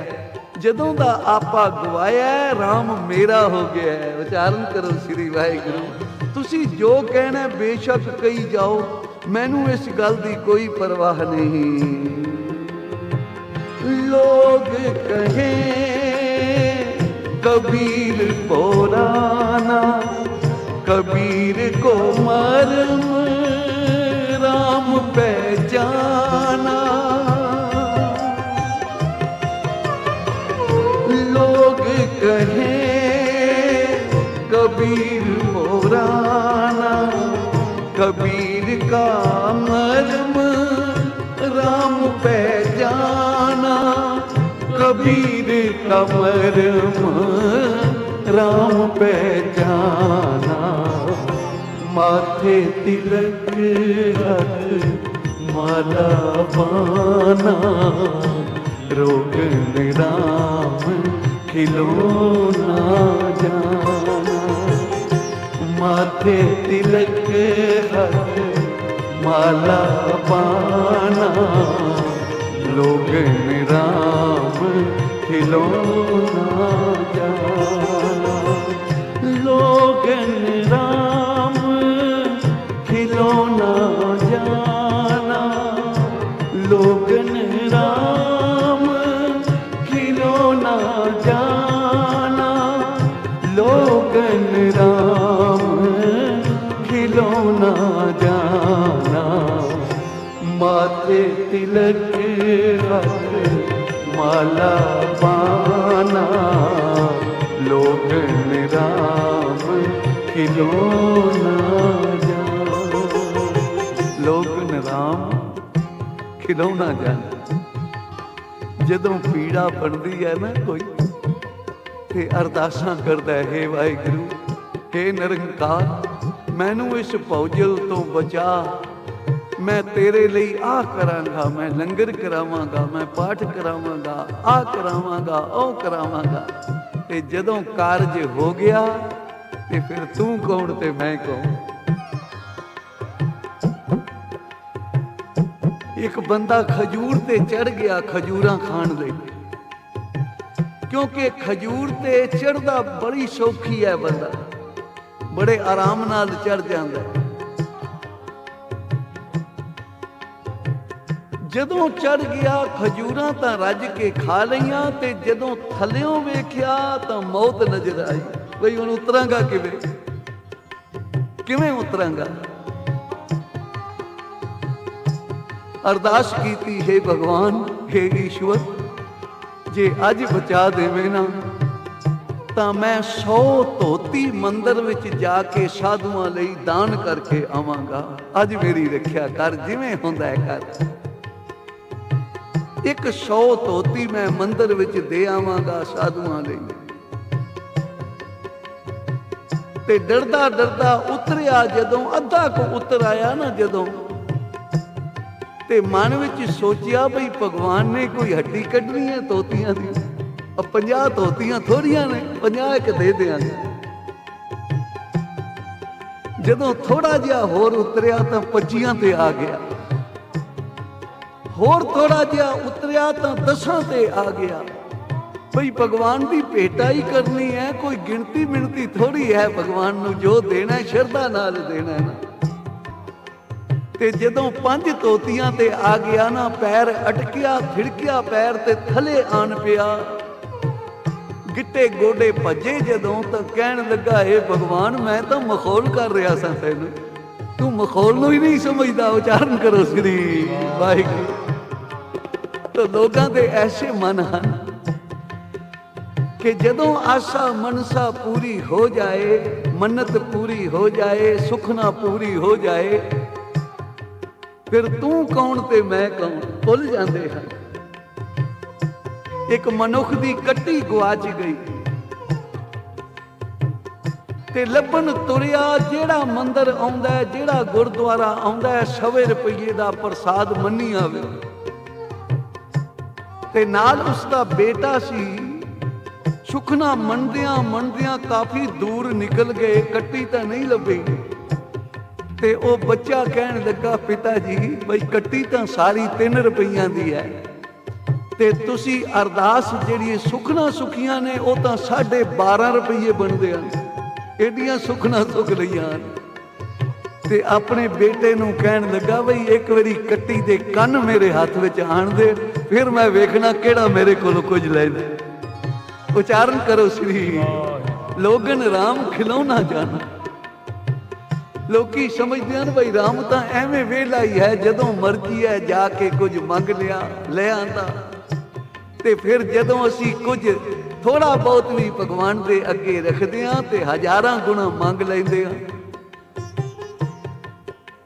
जदों दा आपा गवाया राम मेरा हो गया है। उच्चारण करो श्री वाहिगुरू। तुसी जो कहना बेशक कही जाओ, मैनू इस गल दी कोई परवाह नहीं। लोग कहें कबीर पुराना, कबीर को मर्म राम पहचाना। लोग कहें कबीर पुराना, कबीर का मर्म पहचाना, कबीर का मर्म राम पहचाना। माथे तिलक हाथ माला बाना, रोगन राम खिलौना जाना। माथे तिलक हाथ माला बाना, लोगन राम खिलौना जाना। लोगन राम खिलौना जाना, लोगन राम खिलौना जाना, लोगन राम खिलौना जाना। माथे तिलक हाथ माला बाना, लोगन राम खिलौना जाना। लोगन राम खिलौना जाना। जदों पीड़ा बनती है ना कोई, ते अरदासां करदा है, हे वाहिगुरू, हे निरंकार, मैनू इस भौजल तो बचा। मैं तेरे लिए आ करांगा, मैं लंगर करावांगा, मैं पाठ करावांगा, आ करावांगा, ओ करावांगा। ते जदों कारज हो गया ते फिर तू कौन ते मैं कौन। एक बंदा खजूर ते चढ़ गया खजूरां खाण लई, क्योंकि खजूर ते चढ़दा बड़ी सौखी है, बंदा बड़े आराम नाल चढ़ जांदा है। जदों चढ़ गया खजूरां तां रज के खा लईआं, ते जदों थल्लियों वेख्या तां मौत नजर आई। बई हुण उतरांगा किवें उतरांगा। अरदास कीती, हे भगवान, हे ईश्वर, जे अज बचा देवे ना तां मैं 100 धोती मंदिर विच जाके साधुआं लई दान करके आवांगा। अज मेरी रखिया कर, जिवें हुंदा है कर। एक 100 धोती मैं मंदिर विच दे आवांगा साधुआं लई। ते डरदा डरदा उतरिया, जदों अद्धा को उतर आया ना जदों, ते मन विच सोचिया बई भगवान ने कोई हड्डी कढनी है धोतियां दी। 50 धोतियां थोड़ियां ने, 50 एक दे देंगे। जदों थोड़ा जिहा होर उतरिया तां 25 ते आ गया। होर थोड़ा जिहा उतरिया तां 10 ते आ गया। भई भगवान की भेटा ही करनी है, कोई गिनती मिनती थोड़ी है। भगवान नूं जो देना है शरधा नाल देना है ना। ते जदों 5 धोतियां ते आ गया ना, पैर अटकिया, थिड़किया पैर ते थले आन पिया, गिट्टे गोडे भजे जदों, तां कहण लगा, हे भगवान, मैं तो मखौल कर रहा सा तैनूं, तू मखौल नूं ही नहीं समझदा। उचारण करो श्री वाहिगुरू। तो लोगों के ऐसे मन हैं कि जदों आशा मनसा पूरी हो जाए, मन्नत पूरी हो जाए, सुखना पूरी हो जाए, फिर तू कौन ते मैं कौन भुल जाते हैं। एक मनुख की कट्टी गवाच गई ते लभन तुरिया, जेड़ा मंदिर आउंदा है, जेड़ा गुरुद्वारा आउंदा है, 100 रुपये का प्रसाद मन्नी आवे। ते नाल उसका बेटा सी। सुखना मनदियां मनदियां काफी दूर निकल गए, कट्टी तो नहीं लभी। ते ओ बच्चा कहन लगा, पिता जी, बई कट्टी तो सारी 3 रुपइयां दी है, ते तुसी अरदास जिहड़ी सुखना सुखियां ने वो तो 12.5 रुपये बनते हैं। एडियां सुखना सुख लईआं। ते अपने बेटे नूं कहन लगा, बई एक बारी कट्टी दे कन्न मेरे हाथ विच आण दे, फिर मैं वेखना केड़ा मेरे कोलों कुछ लैंदा। उचारण करो श्री लोगन राम खिलौना जाना। लोकी समझते हैं भाई राम तो एवें वेला ही है, जदों मर्जी है जाके कुछ मंग लिया ले आंदा। ते फिर जदों असी कुछ थोड़ा बहुत भी भगवान के अगे रखते हैं तो 1000 गुणा मंग लेंदे हैं।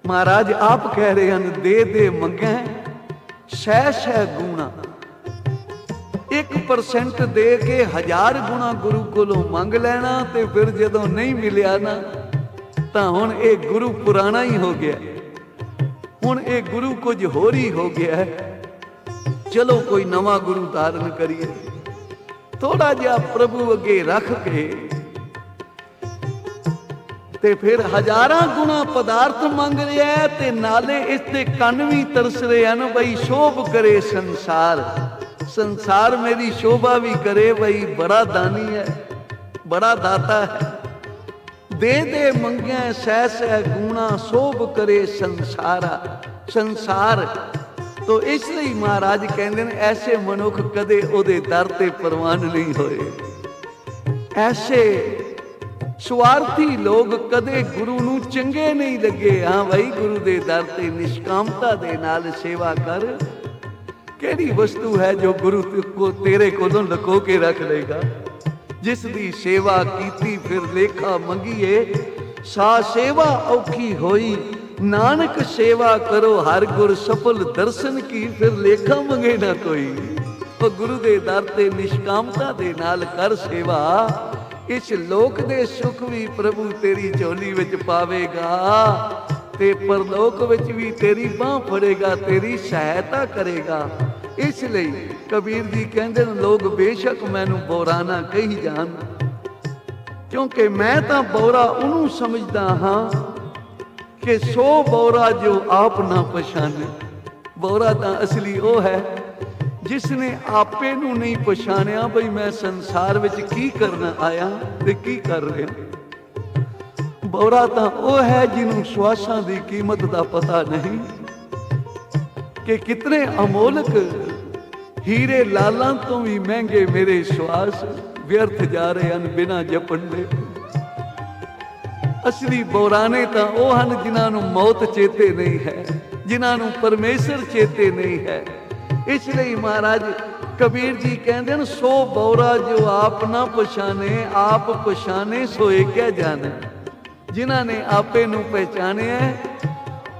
महाराज आप कह रहे हैं, दे दे मंगै ਸ਼ੈ ਸ਼ੈ ਗੁਣਾ 1% ਦੇ ਕੇ 1000 ਗੁਣਾ ਗੁਰੂ ਕੋਲੋਂ ਮੰਗ ਲੈਣਾ, ਤੇ ਫਿਰ ਜਦੋਂ ਨਹੀਂ ਮਿਲਿਆ ਨਾ ਤਾਂ ਹੁਣ ਇਹ ਗੁਰੂ ਪੁਰਾਣਾ ਹੀ ਹੋ ਗਿਆ, ਹੁਣ ਇਹ ਗੁਰੂ ਕੁਝ ਹੋਰ ਹੀ ਹੋ ਗਿਆ। ਚਲੋ ਕੋਈ ਨਵਾਂ ਗੁਰੂ ਧਾਰਨ ਕਰੀਏ। ਥੋੜਾ ਜਿਹਾ ਪ੍ਰਭੂ ਅੱਗੇ ਰੱਖ ਕੇ ਤੇ ਫਿਰ 1000 ਗੁਣਾ ਪਦਾਰਥ ਮੰਗ ਰਿਹਾ, ਤੇ ਨਾਲੇ ਇਸ ਤੇ ਕੰਨ ਵੀ ਤਰਸ ਰਹੇ ਹਨ ਬਈ ਸ਼ੋਭ ਕਰੇ ਸੰਸਾਰ, ਸੰਸਾਰ ਮੇਰੀ ਸ਼ੋਭਾ ਵੀ ਕਰੇ, ਬਈ ਬੜਾ ਦਾਨੀ ਹੈ, ਬੜਾ ਦਾਤਾ ਹੈ। ਦੇ ਦੇ ਮੰਗਿਆ ਸਹਿ ਸਹਿ ਗੁਣਾ, ਸ਼ੋਭ ਕਰੇ ਸੰਸਾਰਾ, ਸੰਸਾਰ। ਤੋ ਇਸ ਲਈ ਮਹਾਰਾਜ ਕਹਿੰਦੇ ਨੇ ਐਸੇ ਮਨੁੱਖ ਕਦੇ ਉਹਦੇ ਦਰ ਤੇ ਪ੍ਰਵਾਨ ਨਹੀਂ ਹੋਏ। ਐਸੇ ਸਵਾਰਥੀ ਲੋਕ ਕਦੇ ਗੁਰੂ ਨੂੰ ਚੰਗੇ ਨਹੀਂ ਲੱਗੇ। ਹਾਂ ਭਾਈ, ਗੁਰੂ ਦੇ ਦਰ ਤੇ ਨਿਸ਼ਕਾਮਤਾ ਦੇ ਨਾਲ ਸੇਵਾ ਕਰ। ਕਿਹੜੀ ਵਸਤੂ ਹੈ ਜੋ ਗੁਰੂ ਤੇਰੇ ਕੋਲੋਂ ਲੁਕੋ ਕੇ ਰੱਖ ਲੇਗਾ? ਜਿਸ ਦੀ ਸੇਵਾ ਕੀਤੀ ਫਿਰ ਲੇਖਾ ਮੰਗੀਏ, ਸਾ ਸੇਵਾ ਔਖੀ ਹੋਈ। ਨਾਨਕ ਸੇਵਾ ਕਰੋ ਹਰ ਗੁਰ ਸਫਲ ਦਰਸ਼ਨ ਕੀ, ਫਿਰ ਲੇਖਾ ਮੰਗੇ ਨਾ ਕੋਈ। ਉਹ ਗੁਰੂ ਦੇ ਦਰ ਤੇ ਨਿਸ਼ਕਾਮਤਾ ਦੇ ਨਾਲ ਕਰ ਸੇਵਾ। ਇਸ ਲੋਕ ਦੇ ਸੁਖ ਵੀ ਪ੍ਰਭੂ ਤੇਰੀ ਝੋਲੀ ਵਿੱਚ ਪਾਵੇਗਾ, ਤੇ ਪਰਲੋਕ ਵਿੱਚ ਵੀ ਤੇਰੀ ਬਾਂਹ ਫੜੇਗਾ, ਤੇਰੀ ਸਹਾਇਤਾ ਕਰੇਗਾ। ਇਸ ਲਈ ਕਬੀਰ ਜੀ ਕਹਿੰਦੇ ਨੇ, ਲੋਕ ਬੇਸ਼ੱਕ ਮੈਨੂੰ ਬੋਰਾ ਨਾ ਕਹੀ ਜਾਣ, ਕਿਉਂਕਿ ਮੈਂ ਤਾਂ ਬੋਰਾ ਉਹਨੂੰ ਸਮਝਦਾ ਹਾਂ ਕਿ ਸੋ ਬੋਰਾ ਜੋ ਆਪ ਨਾ ਪਛਾਣੇ। ਬੋਰਾ ਤਾਂ ਅਸਲੀ ਉਹ ਹੈ ਜਿਸ ਨੇ ਆਪੇ ਨੂੰ ਨਹੀਂ ਪਛਾਣਿਆ ਬਈ ਮੈਂ ਸੰਸਾਰ ਵਿੱਚ ਕੀ ਕਰਨ ਆਇਆ ਤੇ ਕੀ ਕਰ ਰਿਹਾ। ਬੋਰਾ ਤਾਂ ਉਹ ਹੈ ਜਿਹਨੂੰ ਸਵਾਸਾਂ ਦੀ ਕੀਮਤ ਦਾ ਪਤਾ ਨਹੀਂ ਕਿ ਕਿਤਨੇ ਅਮੋਲਕ ਹੀਰੇ ਲਾਲਾਂ ਤੋਂ ਵੀ ਮਹਿੰਗੇ ਮੇਰੇ ਸਵਾਸ ਵਿਅਰਥ ਜਾ ਰਹੇ ਹਨ ਬਿਨਾਂ ਜਪਣ ਦੇ। ਅਸਲੀ ਬੋਰਾਨੇ ਤਾਂ ਉਹ ਹਨ ਜਿਨ੍ਹਾਂ ਨੂੰ ਮੌਤ ਚੇਤੇ ਨਹੀਂ ਹੈ, ਜਿਨ੍ਹਾਂ ਨੂੰ ਪਰਮੇਸ਼ਰ ਚੇਤੇ ਨਹੀਂ ਹੈ। ਇਸ ਲਈ ਮਹਾਰਾਜ ਕਬੀਰ ਜੀ ਕਹਿੰਦੇ ਨੇ, ਸੋ ਬੋਰਾ ਜੋ ਆਪ ਨਾ ਪਛਾਣੇ, ਆਪ ਪਛਾਣੇ ਸੋਏ ਕਿਆ ਜਾਣੇ। ਜਿਨ੍ਹਾਂ ਨੇ ਆਪੇ ਨੂੰ ਪਹਿਚਾਣਿਆ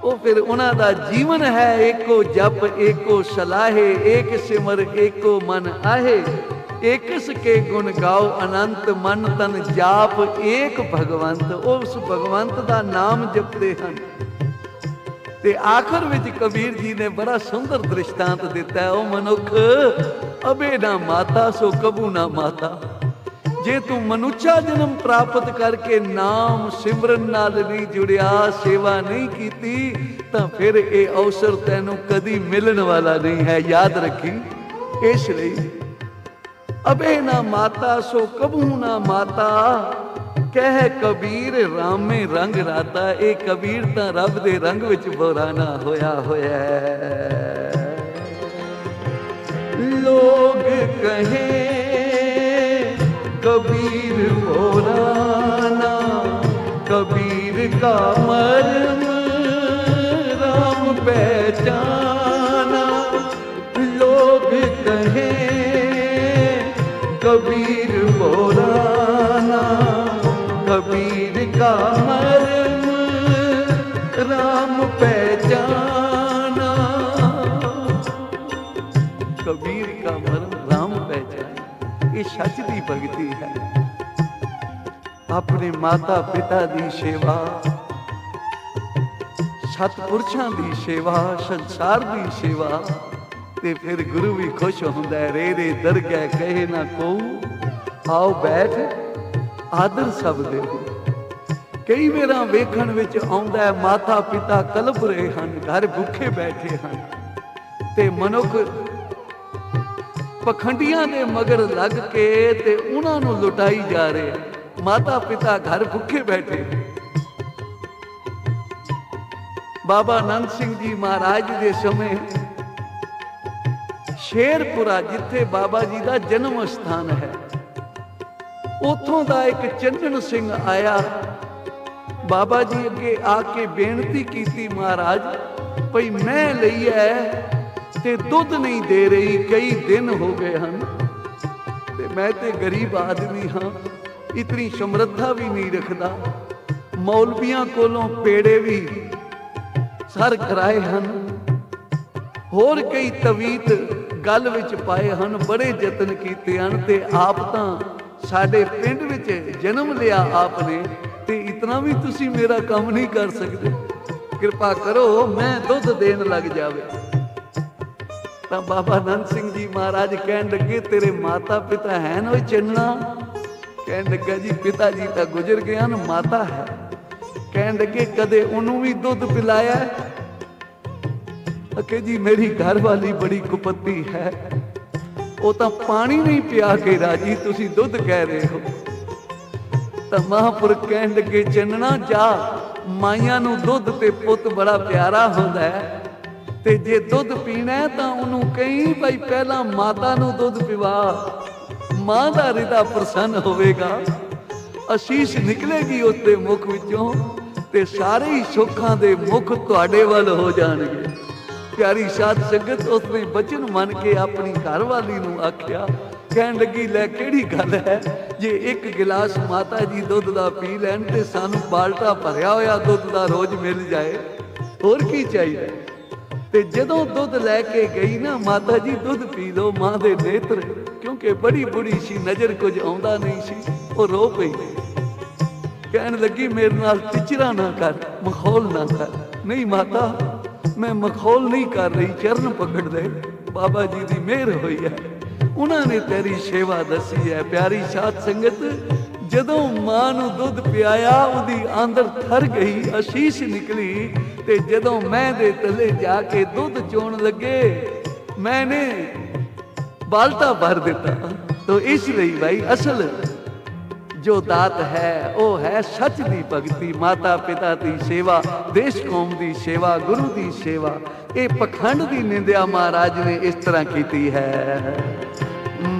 ਉਹ ਫਿਰ ਉਹਨਾਂ ਦਾ ਜੀਵਨ ਹੈ ਏਕੋ ਜਪ ਏਕੋ ਸਲਾਹੇ, ਏਕ ਸਿਮਰ ਏਕੋ ਮਨ ਆਹੇ। ਏਕਸ ਕੇ ਗੁਣ ਗਾਓ ਅਨੰਤ, ਮਨ ਤਨ ਜਾਪ ਏਕ ਭਗਵੰਤ। ਉਸ ਭਗਵੰਤ ਦਾ ਨਾਮ ਜਪਦੇ ਹਨ। ਤੇ ਆਖਰ ਵਿੱਚ ਕਬੀਰ ਜੀ ਨੇ ਬੜਾ ਸੁੰਦਰ ਦ੍ਰਿਸ਼ਟਾਂਤ ਦਿੱਤਾ, ਉਹ ਮਨੁੱਖ ਅਬੇ ਨਾ ਮਾਤਾ ਸੋ ਕਬੂ ਨਾ ਮਾਤਾ। ਜੇ ਤੂੰ ਮਨੁੱਖਾ ਜਨਮ ਪ੍ਰਾਪਤ ਕਰਕੇ ਨਾਮ ਸਿਮਰਨ ਨਾਲ ਨਹੀਂ ਜੁੜਿਆ, ਸੇਵਾ ਨਹੀਂ ਕੀਤੀ, ਤਾਂ ਫਿਰ ਇਹ ਅਵਸਰ ਤੈਨੂੰ ਕਦੀ ਮਿਲਣ ਵਾਲਾ ਨਹੀਂ ਹੈ, ਯਾਦ ਰੱਖੀ। ਇਸ ਲਈ ਅਬੇ ਨਾ ਮਾਤਾ ਸੋ ਕਬੂ ਨਾ ਮਾਤਾ, ਕਹਿ ਕਬੀਰ ਰਾਮੇ ਰੰਗ ਰਾਤਾ। ਇਹ ਕਬੀਰ ਤਾਂ ਰੱਬ ਦੇ ਰੰਗ ਵਿੱਚ ਬੋਰਾਨਾ ਹੋਇਆ ਹੋਇਆ ਹੈ। ਲੋਗ ਕਹੇ ਕਬੀਰ ਬੋਰਾਨਾ, ਕਬੀਰ ਕਾ ਮਰਮ ਰਾਮ ਪਹਿਚਾਨਾ। ਲੋਗ ਕਹੇ कबीर बोराना, कबीर का मर्म राम पहचाना। कबीर का मर्म राम पहचाना, ये सच दी भगती है। अपने माता पिता दी सेवा, सतपुरुषां दी सेवा, संसार दी सेवा, ਤੇ ਫਿਰ ਗੁਰੂ ਵੀ ਖੁਸ਼ ਹੁੰਦਾ ਹੈ। ਰੇ ਰੇ ਦਰਗਹਿ ਕਹੇ ਨਾ ਕੋ, ਆਓ ਬੈਠ ਆਦਰ ਸਭ ਦੇ। ਕਈ ਵਾਰਾਂ ਵੇਖਣ ਵਿੱਚ ਆਉਂਦਾ ਹੈ ਮਾਤਾ ਪਿਤਾ ਕਲਪ ਰਹੇ ਹਨ, ਘਰ ਭੁੱਖੇ ਬੈਠੇ ਹਨ, ਤੇ ਮਨੁੱਖ ਪਖੰਡੀਆਂ ਦੇ ਮਗਰ ਲੱਗ ਕੇ ਤੇ ਉਹਨਾਂ ਨੂੰ ਲੁਟਾਈ ਜਾ ਰਿਹਾ। ਮਾਤਾ ਪਿਤਾ ਘਰ ਭੁੱਖੇ ਬੈਠੇ। ਬਾਬਾ ਆਨੰਦ ਸਿੰਘ ਜੀ ਮਹਾਰਾਜ ਦੇ ਸਮੇਂ ਸ਼ੇਰਪੁਰਾ, ਜਿੱਥੇ ਬਾਬਾ ਜੀ ਦਾ ਜਨਮ ਸਥਾਨ ਹੈ, ਉੱਥੋਂ ਦਾ ਇੱਕ ਚੰਨਣ ਸਿੰਘ ਆਇਆ। ਬਾਬਾ ਜੀ ਅੱਗੇ ਆ ਕੇ ਬੇਨਤੀ ਕੀਤੀ, ਮਹਾਰਾਜ ਭਈ ਮੈਂ ਲਈ ਹੈ ਤੇ ਦੁੱਧ ਨਹੀਂ ਦੇ ਰਹੀ, ਕਈ ਦਿਨ ਹੋ ਗਏ ਹਨ, ਤੇ ਮੈਂ ਤੇ ਗਰੀਬ ਆਦਮੀ ਹਾਂ, ਇਤਨੀ ਸਮਰੱਥਾ ਵੀ ਨਹੀਂ ਰੱਖਦਾ। ਮੌਲਵੀਆਂ ਕੋਲੋਂ ਪੇੜੇ ਵੀ ਸਰ ਕਰਾਏ ਹਨ, ਹੋਰ ਕਈ ਤਵੀਤ ਗਲ ਵਿੱਚ ਪਾਏ ਹਨ, ਬੜੇ ਯਤਨ ਕੀਤੇ ਹਨ, ਤੇ ਆਪ ਤਾਂ ਸਾਡੇ ਪਿੰਡ ਵਿੱਚ ਜਨਮ ਲਿਆ ਆਪ ਨੇ, ਤੇ ਇਤਨਾ ਵੀ ਤੁਸੀਂ ਮੇਰਾ ਕੰਮ ਨਹੀਂ ਕਰ ਸਕਦੇ। ਕਿਰਪਾ ਕਰੋ ਮੈਂ ਦੁੱਧ ਦੇਣ ਲੱਗ ਜਾਵੇ। ਤਾਂ ਬਾਬਾ ਆਨੰਦ ਸਿੰਘ ਜੀ ਮਹਾਰਾਜ ਕਹਿਣ ਲੱਗੇ, ਤੇਰੇ ਮਾਤਾ ਪਿਤਾ ਹੈ ਨਾ ਚੰਨਾ? ਕਹਿਣ ਲੱਗਾ ਜੀ ਪਿਤਾ ਜੀ ਤਾਂ ਗੁਜ਼ਰ ਗਏ ਹਨ, ਮਾਤਾ ਹੈ। ਕਹਿਣ ਲੱਗੇ ਕਦੇ ਉਹਨੂੰ ਵੀ ਦੁੱਧ ਪਿਲਾਇਆ? ਅਕੇ ਜੀ ਮੇਰੀ ਘਰ ਵਾਲੀ ਬੜੀ ਕੁਪੱਤੀ ਹੈ, ਉਹ ਤਾਂ ਪਾਣੀ ਨਹੀਂ ਪਿਆ ਕੇ ਰਾਜੀ, ਤੁਸੀਂ ਦੁੱਧ ਕਹਿ ਰਹੇ ਹੋ। ਤਾਂ ਮਹਾਂਪੁਰਖ ਕਹਿਣ ਲੱਗੇ ਚੰਨਣਾ ਜਾ, ਮਾਈਆਂ ਨੂੰ ਦੁੱਧ ਤੇ ਪੁੱਤ ਬੜਾ ਪਿਆਰਾ ਹੁੰਦਾ ਹੈ, ਤੇ ਜੇ ਦੁੱਧ ਪੀਣਾ ਤਾਂ ਉਹਨੂੰ ਕਹੀਂ ਭਾਈ ਪਹਿਲਾਂ ਮਾਤਾ ਨੂੰ ਦੁੱਧ ਪਿਵਾ, ਮਾਂ ਦਾ ਹਿਰਦਾ ਪ੍ਰਸੰਨ ਹੋਵੇਗਾ, ਅਸੀਸ ਨਿਕਲੇਗੀ ਉਸਦੇ ਮੁਖ ਵਿੱਚੋਂ, ਤੇ ਸਾਰੇ ਹੀ ਸੁੱਖਾਂ ਦੇ ਮੁਖ ਤੁਹਾਡੇ ਵੱਲ ਹੋ ਜਾਣਗੇ। ਪਿਆਰੀ ਸਾਧ ਸੰਗਤ ਉਸਨੇ ਬਚਨ ਮੰਨ ਕੇ ਆਪਣੀ ਘਰਵਾਲੀ ਨੂੰ ਆਖਿਆ। ਕਹਿਣ ਲੱਗੀ ਲੈ ਕਿਹੜੀ ਗੱਲ ਹੈ, ਜੇ ਇੱਕ ਗਿਲਾਸ ਮਾਤਾ ਜੀ ਦੁੱਧ ਦਾ ਪੀ ਲੈਣ ਤੇ ਸਾਨੂੰ ਬਾਲਟਾ ਭਰਿਆ ਹੋਇਆ ਦੁੱਧ ਦਾ ਰੋਜ਼ ਮਿਲ ਜਾਏ, ਹੋਰ ਕੀ ਚਾਹੀਦਾ। ਤੇ ਜਦੋਂ ਦੁੱਧ ਲੈ ਕੇ ਗਈ ਨਾ, ਮਾਤਾ ਜੀ ਦੁੱਧ ਪੀ ਲਓ, ਮਾਂ ਦੇ ਨੇਤਰ, ਕਿਉਂਕਿ ਬੜੀ ਬੁੜੀ ਸੀ, ਨਜ਼ਰ ਕੁਝ ਆਉਂਦਾ ਨਹੀਂ ਸੀ, ਉਹ ਰੋ ਪਈ। ਕਹਿਣ ਲੱਗੀ ਮੇਰੇ ਨਾਲ ਟਿਚਰਾ ਨਾ ਕਰ, ਮਖੌਲ ਨਾ ਕਰ। ਨਹੀਂ ਮਾਤਾ ਮੈਂ ਮਖੌਲ ਨਹੀਂ ਕਰ ਰਹੀ, ਚਰਨ ਪਕੜ ਦੇ, ਬਾਬਾ ਜੀ ਦੀ ਮਿਹਰ ਹੋਈ ਹੈ, ਉਹਨਾਂ ਨੇ ਤੇਰੀ ਸੇਵਾ ਦੱਸੀ ਹੈ। ਪਿਆਰੀ ਸਾਧ ਸੰਗਤ, ਜਦੋਂ ਮਾਂ ਨੂੰ ਦੁੱਧ ਪਿਆਇਆ ਉਹਦੀ ਆਂਦਰ ਥਰ ਗਈ, ਅਸੀਸ ਨਿਕਲੀ, ਤੇ ਜਦੋਂ ਮੈਂ ਦੇ ਤਲੇ ਜਾ ਕੇ ਦੁੱਧ ਚੋਣ ਲੱਗੇ, ਮੈਨੇ ਬਾਲਟਾ ਭਰ ਦਿੱਤਾ। ਤੋ ਇਸ ਲਈ ਭਾਈ ਅਸਲ ਜੋ ਦਾਤ ਹੈ ਉਹ ਹੈ ਸੱਚ ਦੀ ਭਗਤੀ, ਮਾਤਾ ਪਿਤਾ ਦੀ ਸੇਵਾ, ਦੇਸ਼ ਕੌਮ ਦੀ ਸੇਵਾ, ਗੁਰੂ ਦੀ ਸੇਵਾ। ਇਹ ਪਖੰਡ ਦੀ ਨਿੰਦਿਆ ਮਹਾਰਾਜ ਨੇ ਇਸ ਤਰ੍ਹਾਂ ਕੀਤੀ ਹੈ।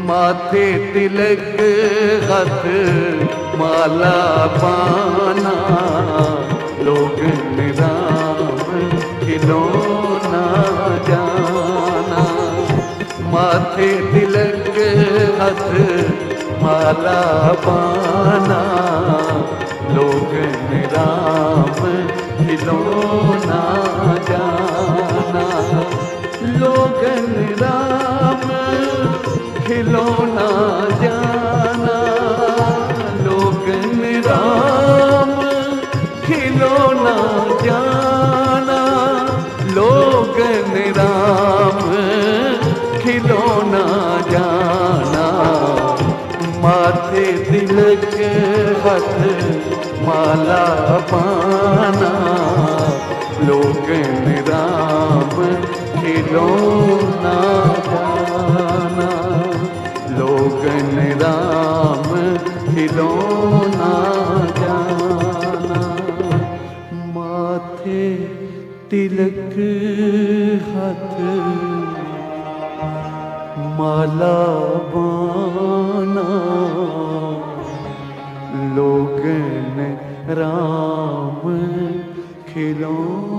ਮਾਥੇ ਤਿਲਕ ਹੱਥ ਮਾਲਾ ਪਾਨਾ, ਲੋਗ ਨਿਰਾਮ ਖਿਲੋਨਾ ਜਾਨਾ। ਮਾਥੇ ਤਿਲਕ ਹੱਥ ਮਾਲਾ ਪਾਨਾ, ਲੋਗ ਨਿਰਾਮ ਖਿਲੋਨਾ ਜਾਨਾ। ਲੋਗ ਨਿਰਾਮ ਖਿਲੋਨਾ ਜਾਨਾ, ਲੋਗ ਨਿਰਾਮ ਖਿਲੋਨਾ ਜਾਨਾ, ਲੋਗ ਨਿਰਾਮ ਖਿਲੋਨਾ ਜਾਨਾ। माथे तिलक हथ माला पाना, लोग निराम खिलौना जाना, लोग निराम खिलौना जाना। माथे तिलक हथ माला बाना, लोगन राम खिलौना